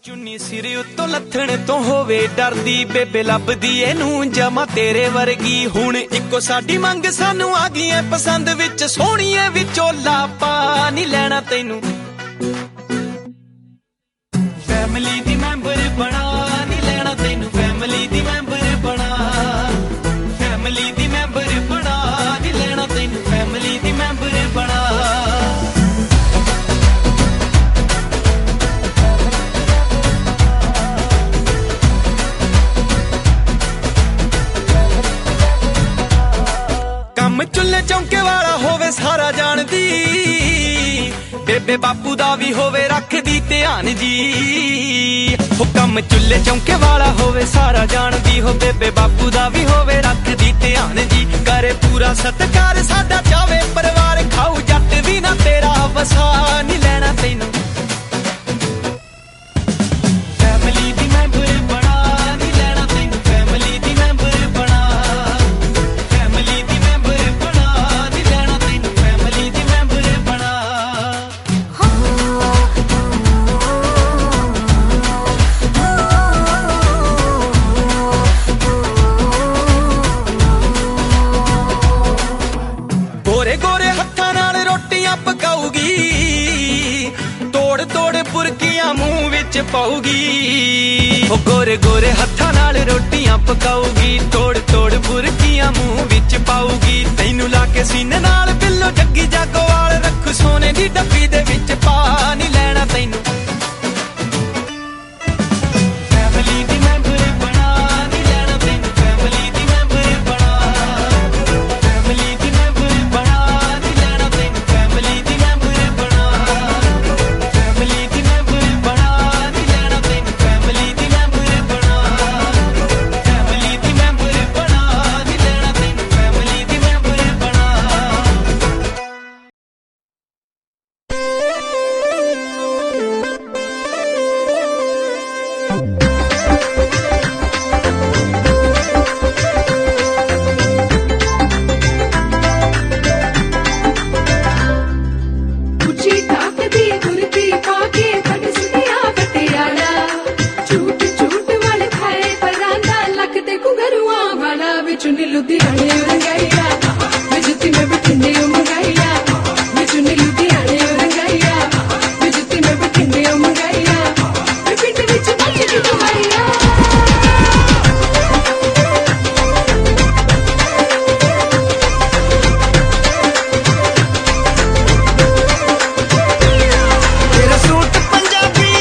ਚੁੰਨੀ ਸਿਰ ਉੱਤੋਂ ਲੱਥਣ ਤੋਂ ਹੋਵੇ ਡਰਦੀ ਬੇਬੇ ਲੱਭਦੀ ਇਹਨੂੰ ਜਮਾ ਤੇਰੇ ਵਰਗੀ। ਹੁਣ ਇੱਕੋ ਸਾਡੀ ਮੰਗ ਸਾਨੂੰ ਆ ਗਈ ਐ ਪਸੰਦ ਵਿੱਚ ਸੋਹਣੀਏ ਵਿਚੋਲਾ ਪਾ ਨਹੀਂ ਲੈਣਾ ਤੈਨੂੰ। ਫੈਮਿਲੀ ਦੀ ਮੈਂਬਰ ਬਣਾ ਨਹੀਂ ਲੈਣਾ ਤੈਨੂੰ। ਫੈਮਿਲੀ ਦੀ ਮੈਂਬਰ ਬਣਾ, ਫੈਮਿਲੀ ਦੀ ਮੈਂਬਰ ਬਣਾ ਨਹੀਂ ਲੈਣਾ ਤੈਨੂੰ। ਫੈਮਿਲੀ ਦੀ ਮੈਂਬਰ ਬਣਾ। ਕੰਮ ਚੁੱਲ੍ਹੇ ਚੌਂਕੇ ਵਾਲਾ ਹੋਵੇ ਸਾਰਾ ਜਾਣਦੀ, ਬੇਬੇ ਬਾਪੂ ਦਾ ਵੀ ਹੋਵੇ ਰੱਖਦੀ ਧਿਆਨ ਜੀ। ਹੋ ਕੰਮ ਚੁੱਲ੍ਹੇ ਚੌਂਕੇ ਵਾਲਾ ਹੋਵੇ ਸਾਰਾ ਜਾਣਦੀ, ਹੋ ਬੇਬੇ ਬਾਪੂ ਦਾ ਵੀ ਹੋਵੇ ਰੱਖਦੀ ਧਿਆਨ ਜੀ। ਕਰੇ ਪੂਰਾ ਸਤਿਕਾਰ ਸਾਡਾ ਚਾਵੇ ਪਰਿਵਾਰ, ਖਾਊ ਜੱਟ ਵੀ ਨਾ ਤੇਰਾ ਵਸਾ ਨਹੀਂ ਲੈਣਾ ਤੈਨੂੰ। ਫੈਮਿਲੀ ਦੀ ਮੈਂਬਰ ਬਣਾ ਨਹੀਂ ਲੈਣਾ ਤੈਨੂੰ। ਫੈਮਿਲੀ ਦੀ ਮੈਂਬਰ ਬਣਾ, ਫੈਮਿਲੀ ਦੀ ਮੈਂਬਰ ਬਣਾ ਨਹੀਂ ਲੈਣਾ ਤੈਨੂੰ। ਫੈਮਿਲੀ ਦੀ ਮੈਂਬਰ ਬਣਾ। ਗੋਰੇ ਗੋਰੇ ਹੱਥਾਂ ਨਾਲ ਰੋਟੀਆਂ ਪਕਾਊਗੀ, ਤੋੜ ਤੋੜ ਬੁਰਕੀਆਂ ਮੂੰਹ ਵਿੱਚ ਪਾਊਗੀ। ਉਹ ਗੋਰੇ ਗੋਰੇ ਹੱਥਾਂ ਨਾਲ ਰੋਟੀਆਂ ਪਕਾਊਗੀ, ਤੋੜ ਤੋੜ ਬੁਰਕੀਆਂ ਮੂੰਹ ਵਿੱਚ ਪਾਊਗੀ। ਤੈਨੂੰ ਲਾ ਕੇ ਸੀਨੇ ਨਾਲ ਬਿੱਲੋ ਜੱਗੀ ਜਾਗੋਵਾਲ ਰੱਖੂ ਸੋਨੇ ਦੀ ਡੱਬੀ ਦੇ ਵਿੱਚ ਪਾ ਨਹੀਂ ਲੈਣਾ ਤੈਨੂੰ। ਫੈਮਿਲੀ ਦੀ ਮੈਂਬਰ ਬਣਾ ਨਹੀਂ ਲੈਣਾ ਤੈਨੂੰ। ਫੈਮਿਲੀ ਦੀ ਮੈਂਬਰ ਬਣਾ, ਫੈਮਿਲੀ ਦੀ ਮੈਂਬਰ ਬਣਾ ਨਹੀਂ ਲੈਣਾ ਤੈਨੂੰ। ਫੈਮਿਲੀ ਦੀ ਮੈਂਬਰ ਬਣਾ, ਫੈਮਿਲੀ ਦੀ ਮੈਂਬਰ ਬਣਾ ਨਹੀਂ ਲੈਣਾ ਤੈਨੂੰ। ਫੈਮਿਲੀ ਦੀ ਮੈਂਬਰ ਬਣਾ, ਫੈਮਿਲੀ ਦੀ ਮੈਂਬਰ ਬਣਾ ਨਹੀਂ ਲੈਣਾ ਤੈਨੂੰ। ਫੈਮਿਲੀ ਦੀ ਮੈਂਬਰ ਬਣਾ। ਉੱਚੀ ਟਾਕ ਦੀ ਕੁਰਤੀ ਪਾ ਕੇ ਫਟ ਸੁਣਿਆ ਪਟਿਆਲਾ, ਝੂਠ ਝੂਠ ਵਾਲ ਖਾਏ ਪਰਾਂਦਾ ਲੱਕ ਤੇ ਘੁੰਗਰੂਆਂ ਵਾਲਾ ਵਿੱਚ ਨੀ ਲੁਧਿਆਣੇ ਰੰਗਾਈਆ, ਵਿਜਤੀ ਮੈਂ ਬਠਿੰਡੇ ਮੰਗਾਈਆ, ਵਿੱਚ ਨੀ ਲੁਧਿਆਣੇ ਰੰਗਾਈਆ, ਵਿਜਤੀ ਮੈਂ ਬਠਿੰਡੇ ਮੰਗਾਈਆ, ਪਿੰਡ ਵਿੱਚ ਨੱਚਦੀ ਕੁਮਾਰੀਆ। ਤੇਰਾ ਸੂਟ ਪੰਜਾਬੀ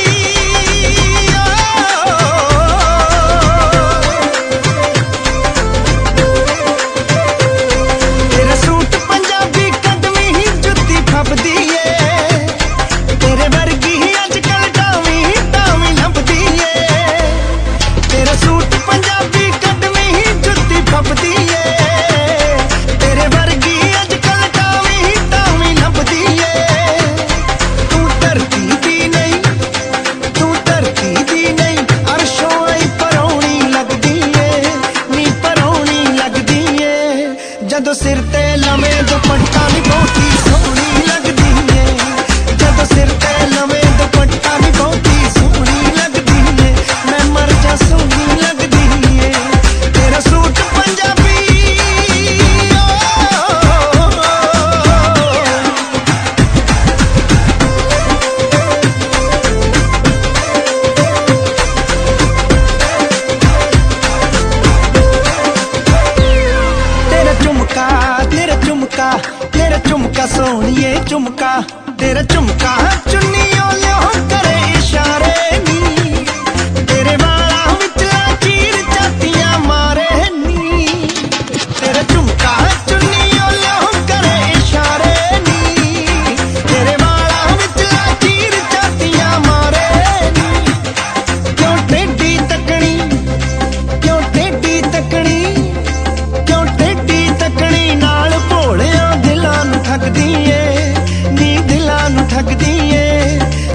ਜਦੋਂ ਸਿਰ ਤੇ ਲਵੇਂ ਦੁਪੱਟਾ ਨੀ ਬਹੁਤੀ ਸੋਹਣੀ ਲੱਗਦੀ ਏ ਜਦੋਂ ਸਿਰ ਤੇ ਲਵੇਂ ਦੁਪੱਟਾ ਨੀ ਬਹੁਤੀ ਸੋਹਣੀ ਲੱਗਦੀ ਏ ਮੈਂ ਮਰ ਜਾ ਸੋਹਣੀ ਲੱਗਦੀ ਏ ਤੇਰਾ ਸੂਟ ਪੰਜਾਬੀ तेरा झुमका सोहणिए झुमका तेरा झुमका चुन्नियों लियो करे इशारे नी तेरे वाला विचला चीर जातियां मारे नी तेरा झुमका चुन्नियों लियो करे इशारे नी तेरे वाला विचला चीर जातियां मारे नी क्यों टेढ़ी तकनी क्यों टेढ़ी तकनी क्यों टेढ़ी तकनी नाल भोलिया दिलां नूं ठगदी ਏ नी दिलां नूं ठगदी ਏ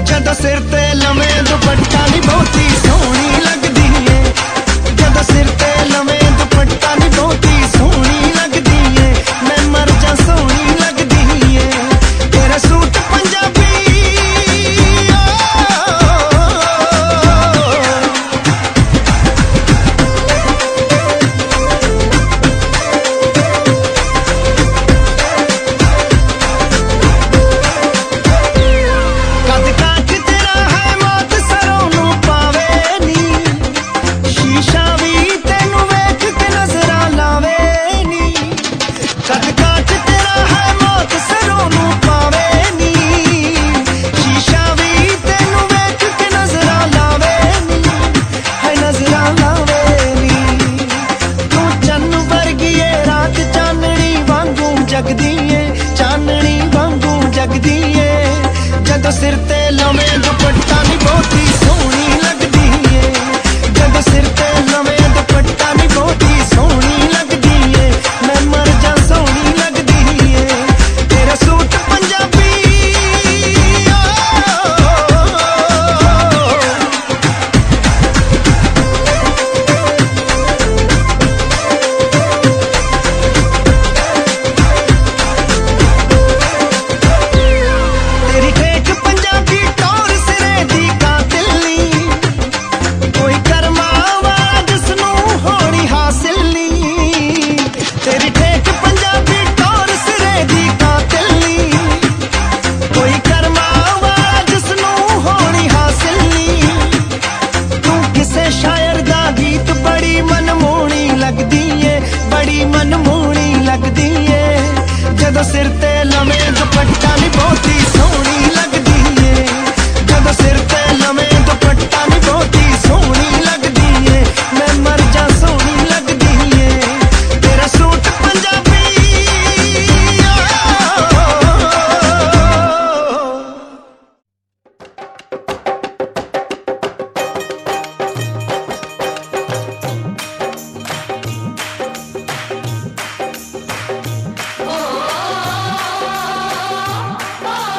जदों सिर ते लवें दुपट्टा नी बहुती सोहनी लगदी ਏ जदों सिर ते लवें दुपट्टा नी बहुती सोहनी लगदी ਏ मैं मर जा सोहनी लगदी ਏ तेरा सूट पंजाबी जगदी ए चाननी वांगू जगदी ए जदों सिर ते लवें दुपट्टा नी बहुती सोहनी लगदी ए जदों सिर ते लवें दुपट्टा नी बहुती सोहनी लगदी ए मैं मर जा सोहनी लगदी ए तेरा सूट पंजाबी जदों सिर ते लवें दुपट्टा नी बहुती सोहनी लगदी ए जदों सिर ते लवें दुपट्टा नी बहुती सोहनी लगदी ए मैं मर जा सोहनी लगदी ए तेरा सूट पंजाबी Oh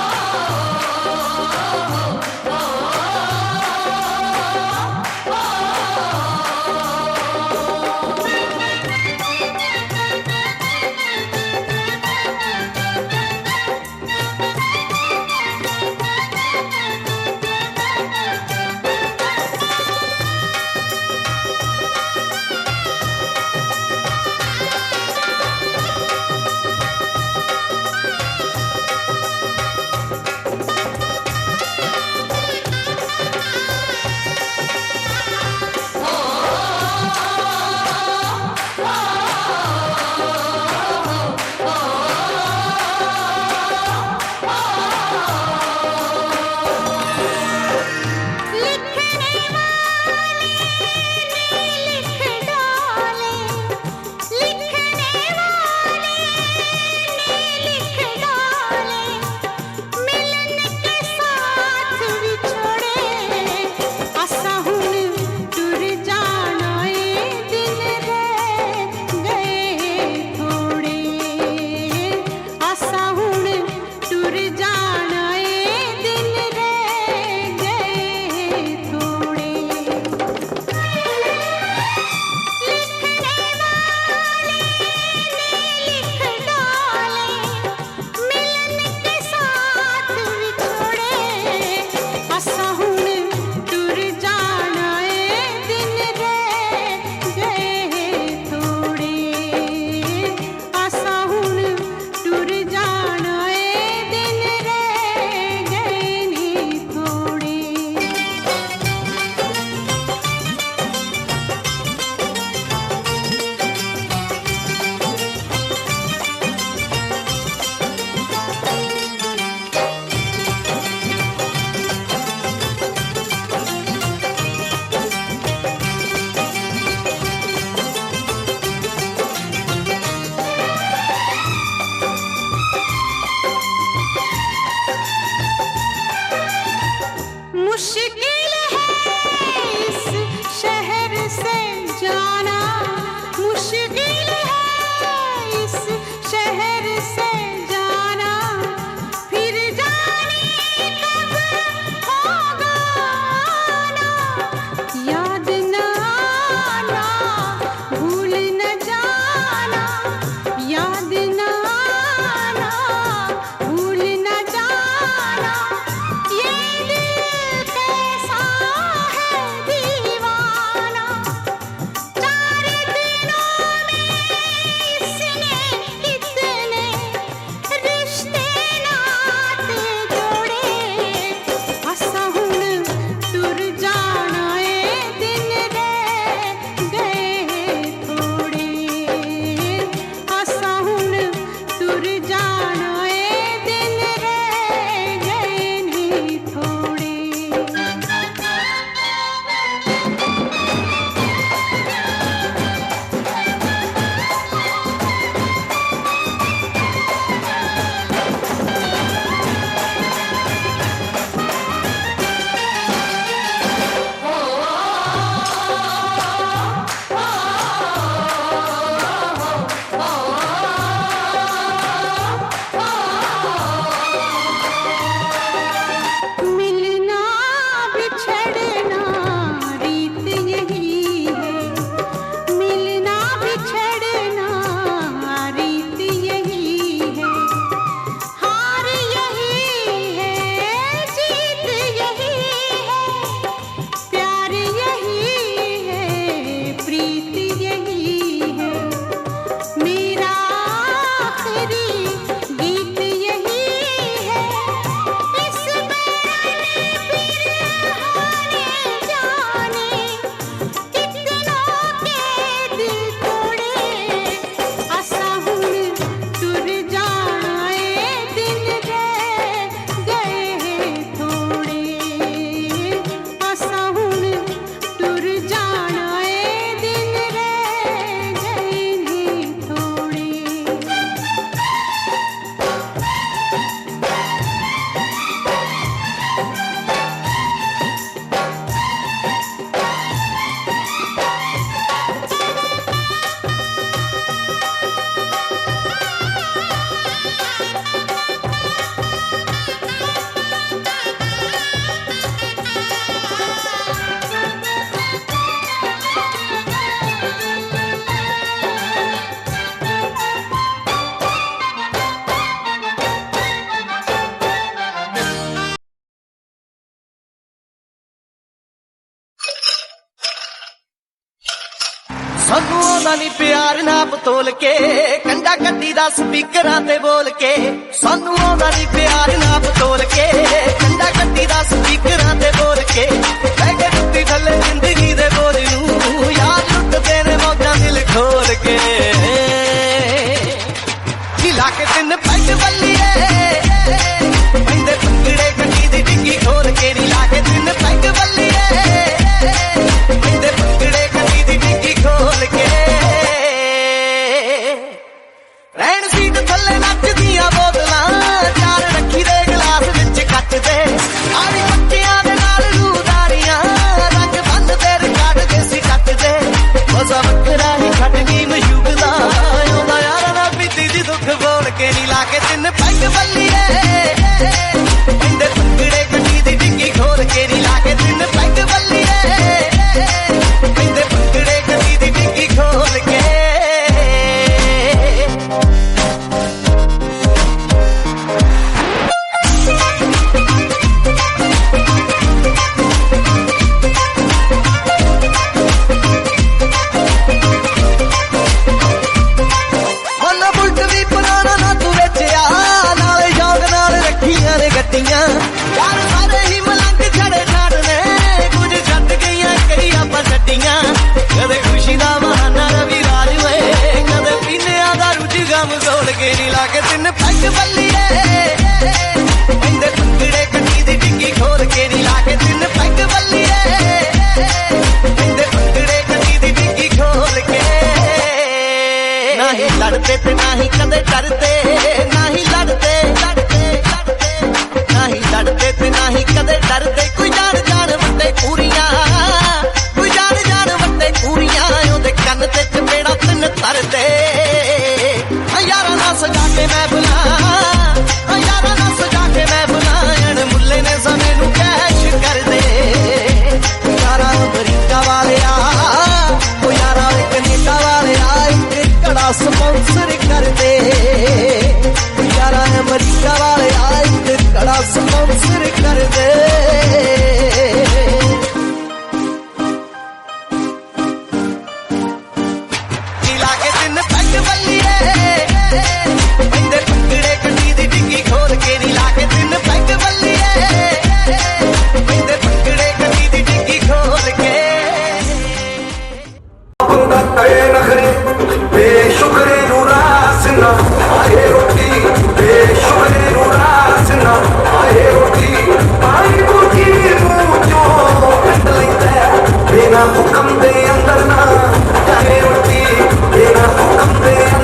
बिछड़ना रीत यही है, हार यही है, जीत यही है, प्यार यही है, प्रीत यही है, मेरा आखिरी गीत यही है। इस बयाने बिरहाने जाने कितनों के दिल तोड़े, असा हुण टुर जाना ए दिन रह गए थोड़े, असा हुण टुर जाना ए दिन रह गए थोड़े। ਸਾਨੂੰ ਆਉਂਦਾ ਨੀ ਪਿਆਰ ਨਾਪ ਤੋਲ ਕੇ, ਕੰਡਾ ਕੱਢੀ ਦਾ ਸਪੀਕਰਾਂ ਤੇ ਬੋਲ ਕੇ। ਸਾਨੂੰ ਆਉਂਦਾ ਨੀ ਪਿਆਰ ਨਾਪ ਤੋਲ ਕੇ, ਕੰਡਾ ਕੱਢੀ ਦਾ ਸਪੀਕਰਾਂ ਤੇ ਬੋਲ ਕੇ। ਬਹਿ ਕੇ ਟੁੱਟੀ ਥੱਲੇ ਜ਼ਿੰਦਗੀ ਦੇ ਬੋਝ ਨੂੰ, ਯਾਰ ਲੁੱਟਦੇ ਨੇ ਮੌਜਾਂ ਦਿਲ ਖੋਲ ਕੇ। ਹਿਲਾ ਕੇ ਤਿੰਨ ਪੈਗ ਬੱਲੀਏ, ਪੈਂਦੇ ਭੰਗੜੇ ਕੱਢੀ ਦੀ ਡਿੱਗੀ ਖੋਲ ਕੇ। ਨੀ ਲਾ ਕੇ ਤਿੰਨ ਪੈਗ ਬੱਲੀਏ, ਪੈਂਦੇ ਭੰਗੜੇ ਕੱਢੀ ਦੀ ਡਿੱਗੀ ਖੋਲ ਕੇ। ਰਹਿਣ ਸੀਟ ਥੱਲੇ ਨੱਚਦੀਆਂ ਬੋਤਲਾਂ, ਚਾਰ ਰੱਖੀ ਦੇ ਗਲਾਸ ਵਿੱਚ ਕੱਚ ਦੇ। ਆੜੀ ਬੱਚਿਆਂ ਦੇ ਨਾਲ ਰੂਦਾਰੀਆਂ, ਰੰਗ ਬੰਨ ਤੇ ਰਿਕਾਰਡ ਦੇ ਸੀ ਕੱਟ ਦੇ। ਮਜ਼ਾ ਵੱਖਰਾ ਹੀ ਖੱਟ ਗਈ ਮਸ਼ੂਕ ਦਾ, ਆਉਂਦਾ ਯਾਰਾਂ ਨਾਲ ਪੀਤੀ ਦੀ ਦੁੱਖ ਬੋਲ ਕੇ। ਨੀ ਲਾ ਕੇ ਤਿੰਨ ਪੈਗ ਬੱਲੀਏ, ਪੈਂਦੇ ਭੰਗੜੇ ਕੱਢੀ ਦੀ ਡਿੱਗੀ ਖੋਲ ਕੇ। ਨੀ ਲਾ ਕੇ ਤਿੰਨ ਪੈਗ ਬੱਲੀਏ, ਪੈਂਦੇ ਭੰਗੜੇ ਕੱਢੀ ਦੀ ਡਿੱਗੀ ਖੋਲ ਕੇ। ਉਹਨਾਂ ਬੁਲਟ ਵੀ ਪੁਰਾਣਾ ਨਾ ਤੂੰ ਵੇਚਿਆ, ਨਾਲੇ ਸ਼ੌਕ ਨਾਲ ਰੱਖੀਆਂ ਨੇ ਗੱਡੀਆਂ। ਯਾਰ ਸਾਰੇ ਹੀ ਮਲੰਗ ਛੜੇ ਛਾੜ ਨੇ, ਕੁਝ ਛੱਡ ਗਈਆਂ ਕਈ ਆਪਾਂ ਛੱਡੀਆਂ। ਕਦੇ ਖੁਸ਼ੀ ਦਾ ਬਹਾਨਾ ਰਵੀ ਰਾਜ ਹੋਏ, ਕਦੇ ਪੀਨਿਆਂ ਦਾ ਰੁਝ ਗਮ ਗੋਲ ਕੇ। ਨੀ ਲਾ ਕੇ ਤਿੰਨ ਪੈਗ ਬੱਲੀਏ, ਪੈਂਦੇ ਭੰਗੜੇ ਕੱਢੀ ਦੀ ਡਿੱਗੀ ਖੋਲ ਕੇ। ਨੀ ਲਾ ਕੇ ਤਿੰਨ ਪੈਗ ਬੱਲੀਏ, ਪੈਂਦੇ ਭੰਗੜੇ ਕੱਢੀ ਦੀ ਡਿੱਗੀ ਖੋਲ ਕੇ। ਨਾ ਹੀ ਲੜਦੇ ਤੇ ਨਾ ਹੀ ਕਦੇ ਡਰਦੇ, ਨਾ ਹੀ ਲੜਦੇ ਨਾ ਹੀ ਲੜਦੇ ਤੇ ਨਾ ਹੀ ਕਦੇ ਡਰਦੇ। ਕੋਈ ਜਾਣ ਜਾਣ ਵੱਡੇ ਪੂਰੀਆਂ, ਕੋਈ ਜਾਣ ਜਾਣ ਵੱਡੇ ਪੂਰੀਆਂ। ਉਹਦੇ ਕੰਨ ਤੇ ਚਪੇੜਾ ਤਿੰਨ ਧਰਦੇ। ਯਾਰਾਂ ਨਾਲ ਸਜਾ ਕੇ ਮੈਂ ਬੁਲਾ, ਯਾਰਾਂ ਨਾਲ ਸਜਾ ਕੇ ਮੈਂ ਬੁਲਾਣ। ਮੁੱਲੇ ਨੇ ਸਮੇਂ ਨੂੰ ਕੈਸ਼ ਕਰਦੇ। ਯਾਰਾਂ ਅਮਰੀਕਾ ਵਾਲਿਆ, ਉਹ ਯਾਰਾਂ ਕੈਨੇਡਾ ਵਾਲਿਆ, ਇੱਕ ਕੜਾ ਸਪਾਂਸਰ ਕਰਦੇ। ਯਾਰਾਂ ਅਮਰੀਕਾ ਵਾਲਿਆ, ਇੱਕ ਕੜਾ ਸਪਾਂਸਰ ਕਰਦੇ। ਨੀ ਲਾ ਕੇ ਤਿੰਨ ਪੈਗ ਬੱਲੀਏ, ਪੈਂਦੇ ਭੰਗੜੇ ਕੱਢੀ ਦੀ ਡਿੱਗੀ ਖੋਲ ਕੇ। ਨੀ ਲਾ ਕੇ ਤਿੰਨ ਪੈਗ ਬੱਲੀਏ, ਪੈਂਦੇ ਭੰਗੜੇ ਕੱਢੀ ਦੀ ਡਿੱਗੀ ਖੋਲ ਕੇ। ਬੰਦਾ ਕਰੇ ਨਖਰੇ ਬੇਸ਼ੁਕਰੇ ਨੂੰ ਰਾਸ ਨਾ ਆਏ ਰੋਟੀ, ਬੇਸ਼ੁਕਰੇ ਨੂੰ ਰਾਸ ਨਾ ਆਏ ਰੋਟੀ। ਪਾਣੀ ਬੁੱਝੀ ਮੂੰਹ ਚੋਂ ਕੱਢ ਲੈਂਦਾ, ਬਿਨਾ ਹੁਕਮ ਦੇ ਅੰਦਰ ਨਾ ਜਾਏ ਰੋਟੀ, ਬਿਨਾ ਹੁਕਮ ਦੇ ਅੰਦਰ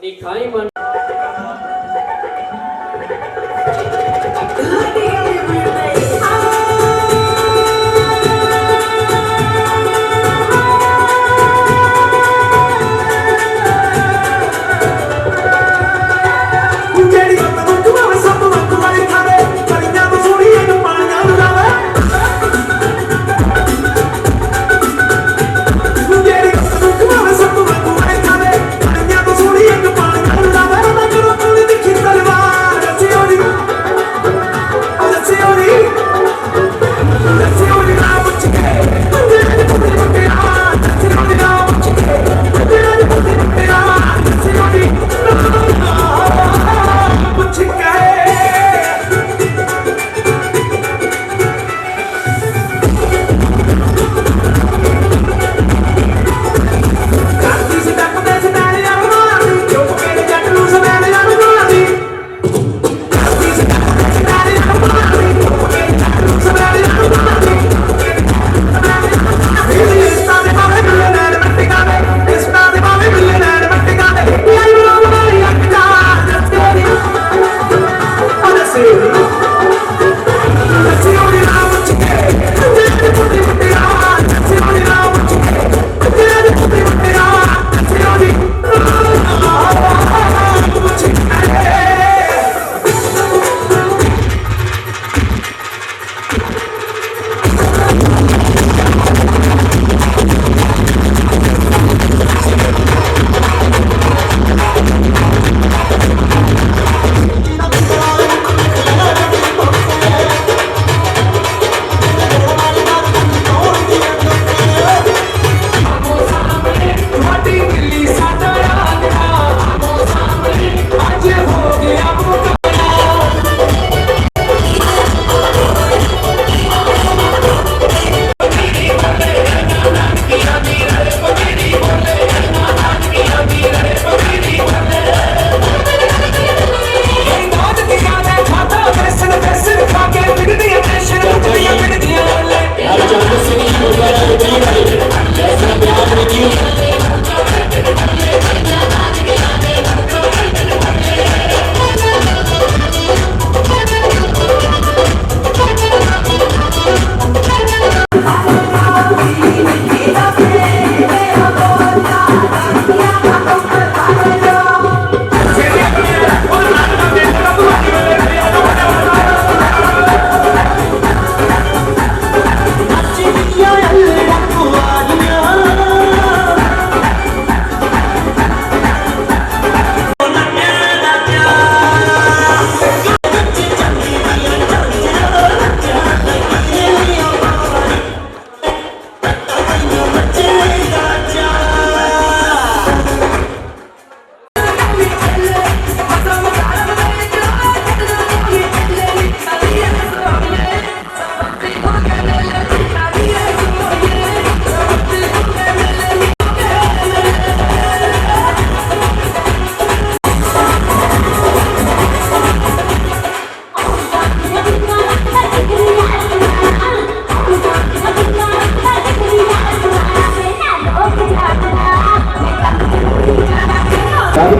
दिखाई मन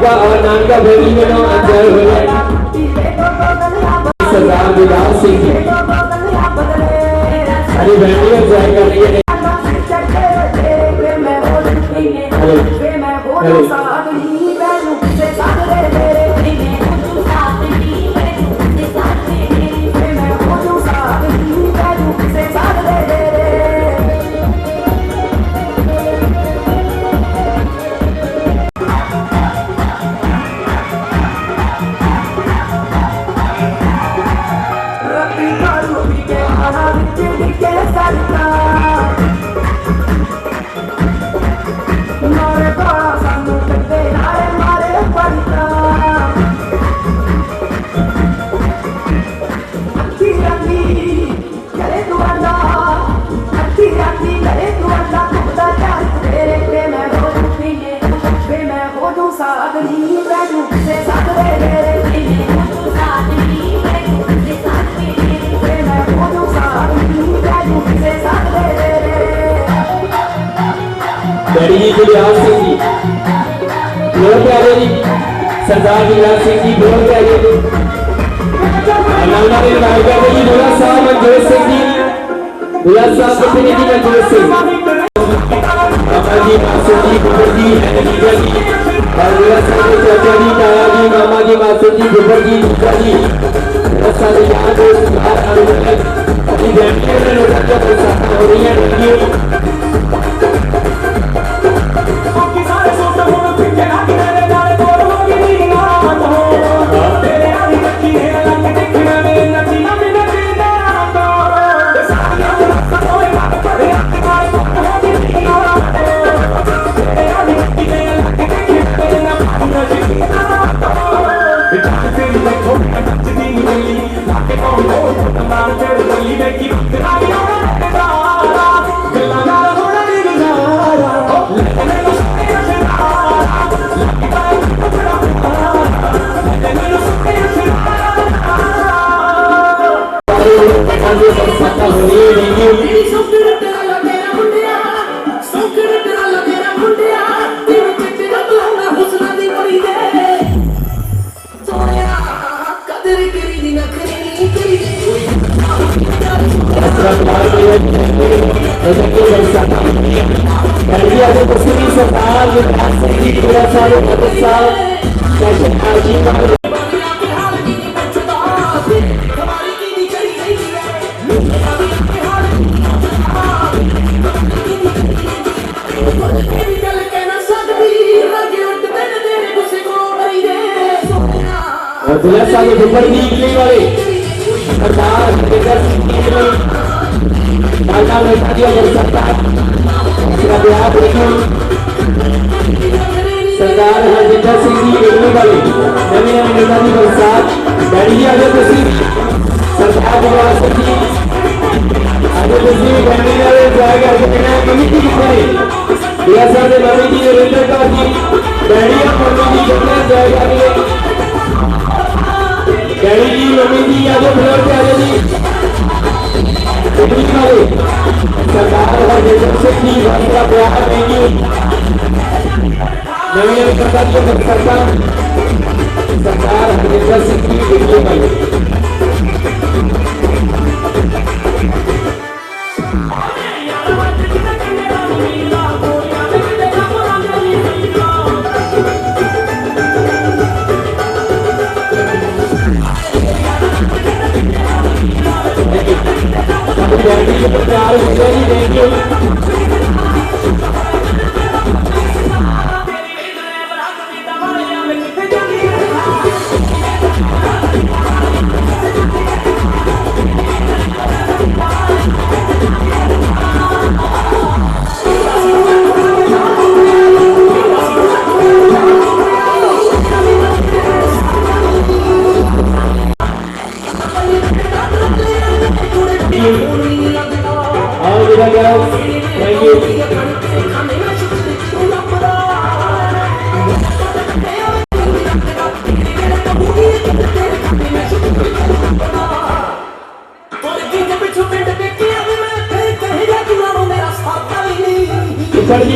और नानका बेटी में अंदर हुए सरदार विकास सिंह अरे बेटी एंजॉय कर रही है। हेलो डैडी जी गुरदियाल सिंह जी, प्यारे जी सरदार विराज सिंह जी बोल के आइए नाना ने लगाए गए जी बुला साहब मनजोत सिंह जी बुला साहब प्रतिनिधि मनजोत सिंह मामा जी मासूम जी गुब्बर जी लीजा जी और बुला साहब के चाचा जी ताया जी मामा जी मासूम जी गुब्बर जी लीजा जी सारे यार दोस्त बाहर आने वाले अपनी फैमिली में लोगों का प्रसाद हो रही है गुब्बर जी इटली वाले सरदार सरदार हरजिंदर सिंह जी इटली वाले नवे नवे नेता जी बरसात डैडी जी आगे सरदार विराज सिंह जी आगे फैमिली वाले जाएगा कमिटी कितने दिया साहब मम्मी जी नरेंद्र कौर जी डैडी और मम्मी जी कितने जाएगा डैडी जी मम्मी जी आगे फ्लोर पे आगे जी इटली वाले सरदार हरजिंदर सिंह जी हमारा प्यार देंगे नवीन सरकार को सरदार हरजिंदर सिंह जी इटली वाले प्यार देंगे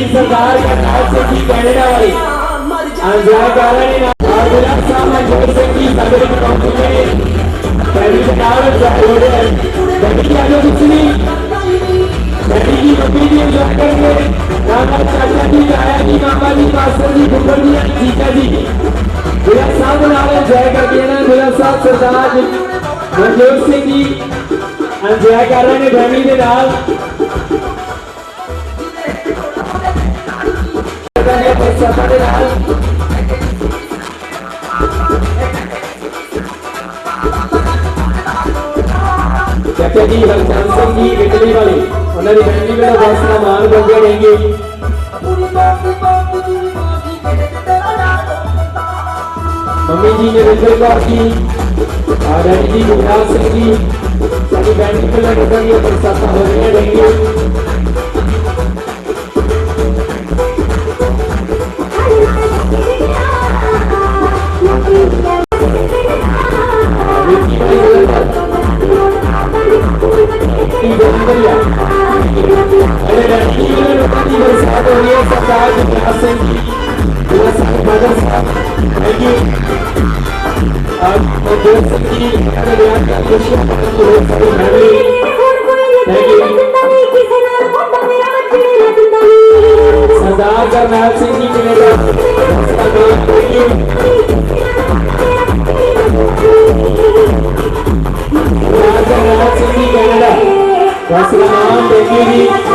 सरदार का नाम से की कैनेडा वाली अंजाय कारण और गुलाब साहब मनजोत सिंह जी सदर काउंसिल में पहली सरकार जोड़े बैठी आगे कुछ नहीं बैठी की मम्मी जी एंजॉय करेंगे नाना चाचा जी आया जी मामा जी मास्टर जी गुब्बर जी जीजा जी गुलाब साहब नाल एंजॉय करके ना गुलाब साहब सरदार मनजोत सिंह जी एंजॉय कर रहे हैं फैमिली के नाल चाचा जी हरचंद सिंह जी इटली वाले उन्होंने फैमिली में बहुत सारा मान बंदे रहेंगे मम्मी जी नरेंद्र कौर जी और डैडी जी गुरनाम सिंह जी सारी फैमिली में नजर ये बरसात हो रही रहेंगे सरदार थैंक यू आप दोस्त की family thank you Sardar Karnal Singh ji Canada thank you Sardar Karnal Singh ji Canada सलाम थैंक यू जी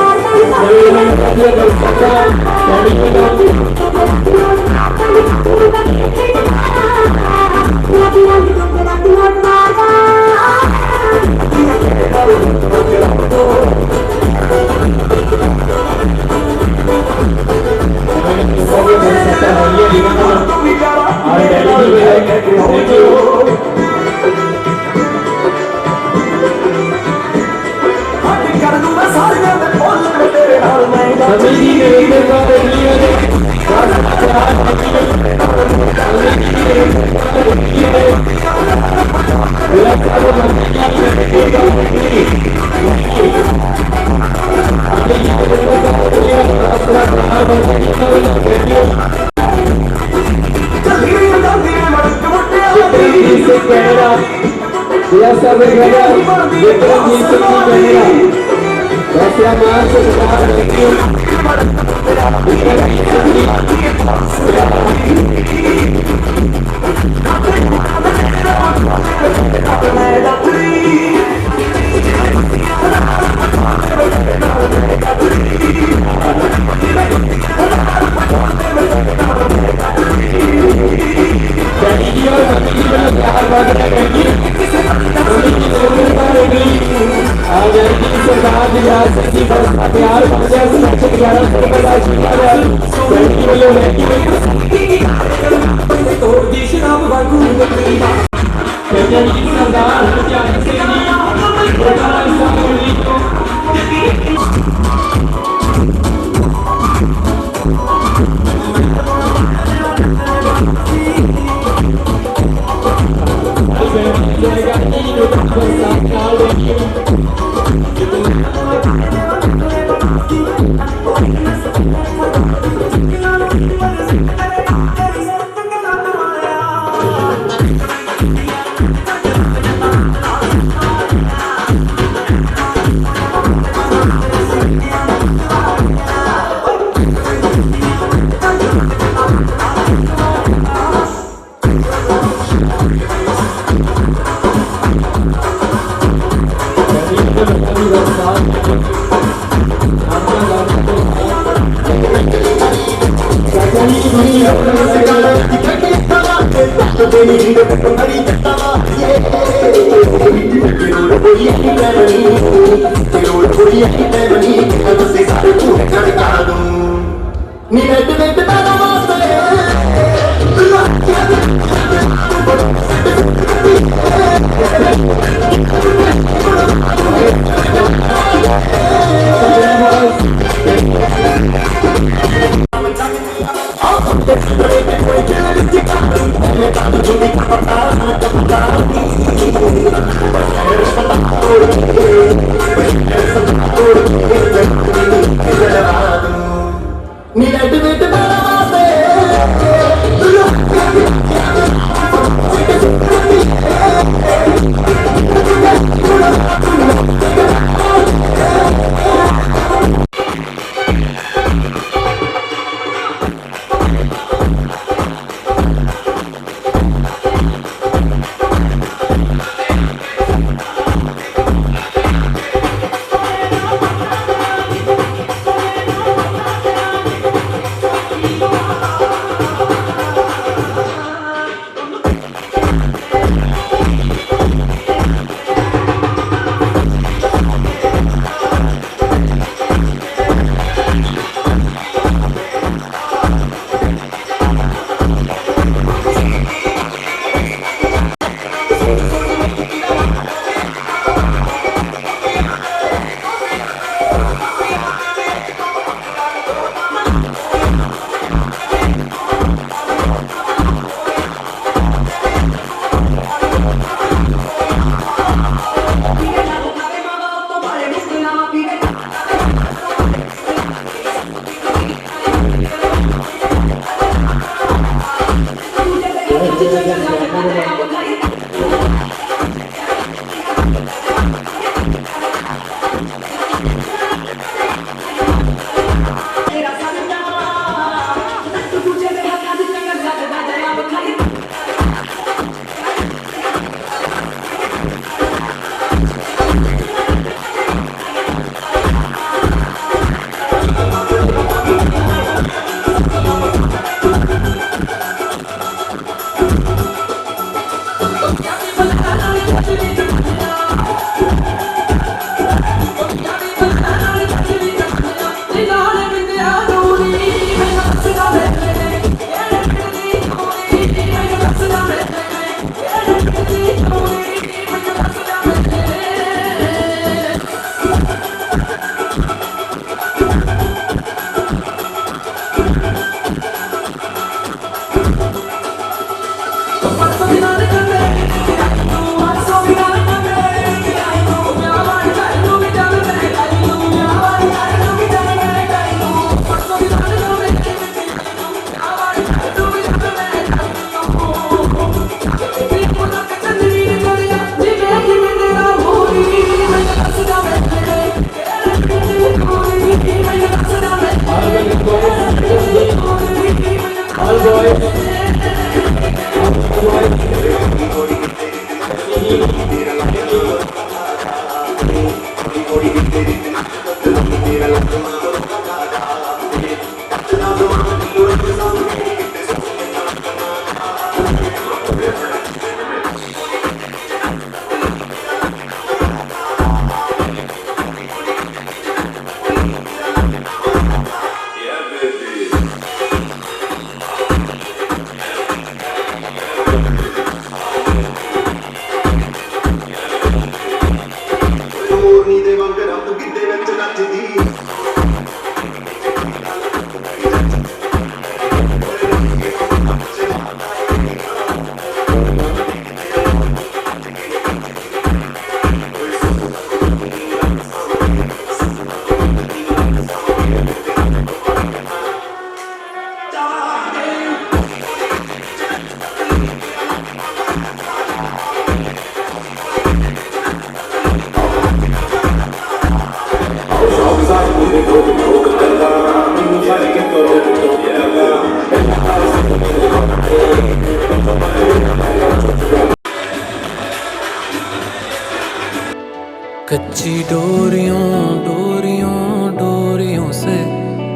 कच्ची डोरियों डोरियों डोरियों से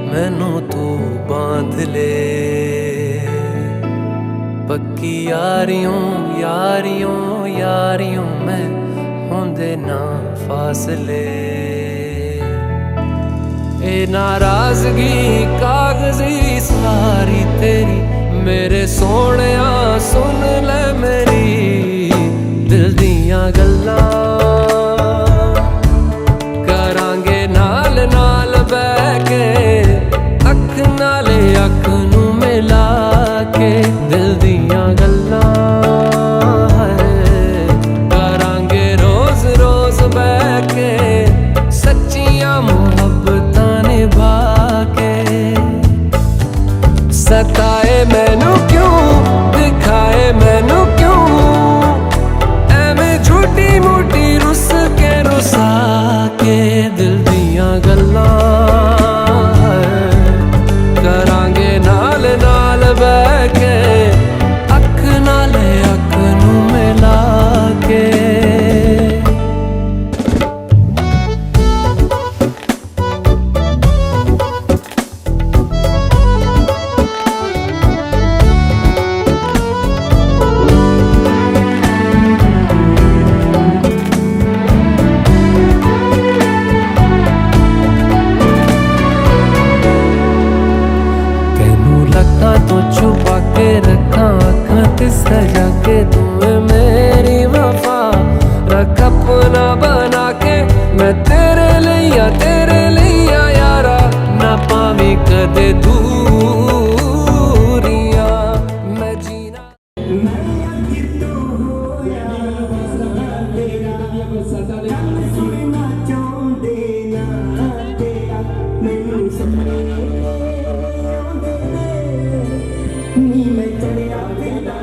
मैनू तू बांध ले, पक्की यारियों यारियों यारियों में होंदे ना फासले। ए नाराजगी कागजी सारी तेरी मेरे सोहणिया सुन ले मेरी दिल दियां गल्लां करांगे नाल नाल बैठ के अख नाले अख नू मिला के दिल दियां गल्लां करांगे रोज रोज बैठ के सच्चियां मुहब्बतां निभा के। सताए मैनू क्यों दिखाए मैनू क्यों एवें झूठी मूठी रुस के रुसा के दिल दियां गल्लां करांगे नाल नाल बैठ के अख नाले अख नू मिला के। तो छुपा के रखा आँखां ते सजा के तूं मेरी वफा रख अपना बना के मैं तेरे लिया यारा ना पावी कदे दूरियां मैं जीना। नी मैं चढ़िया फिरदा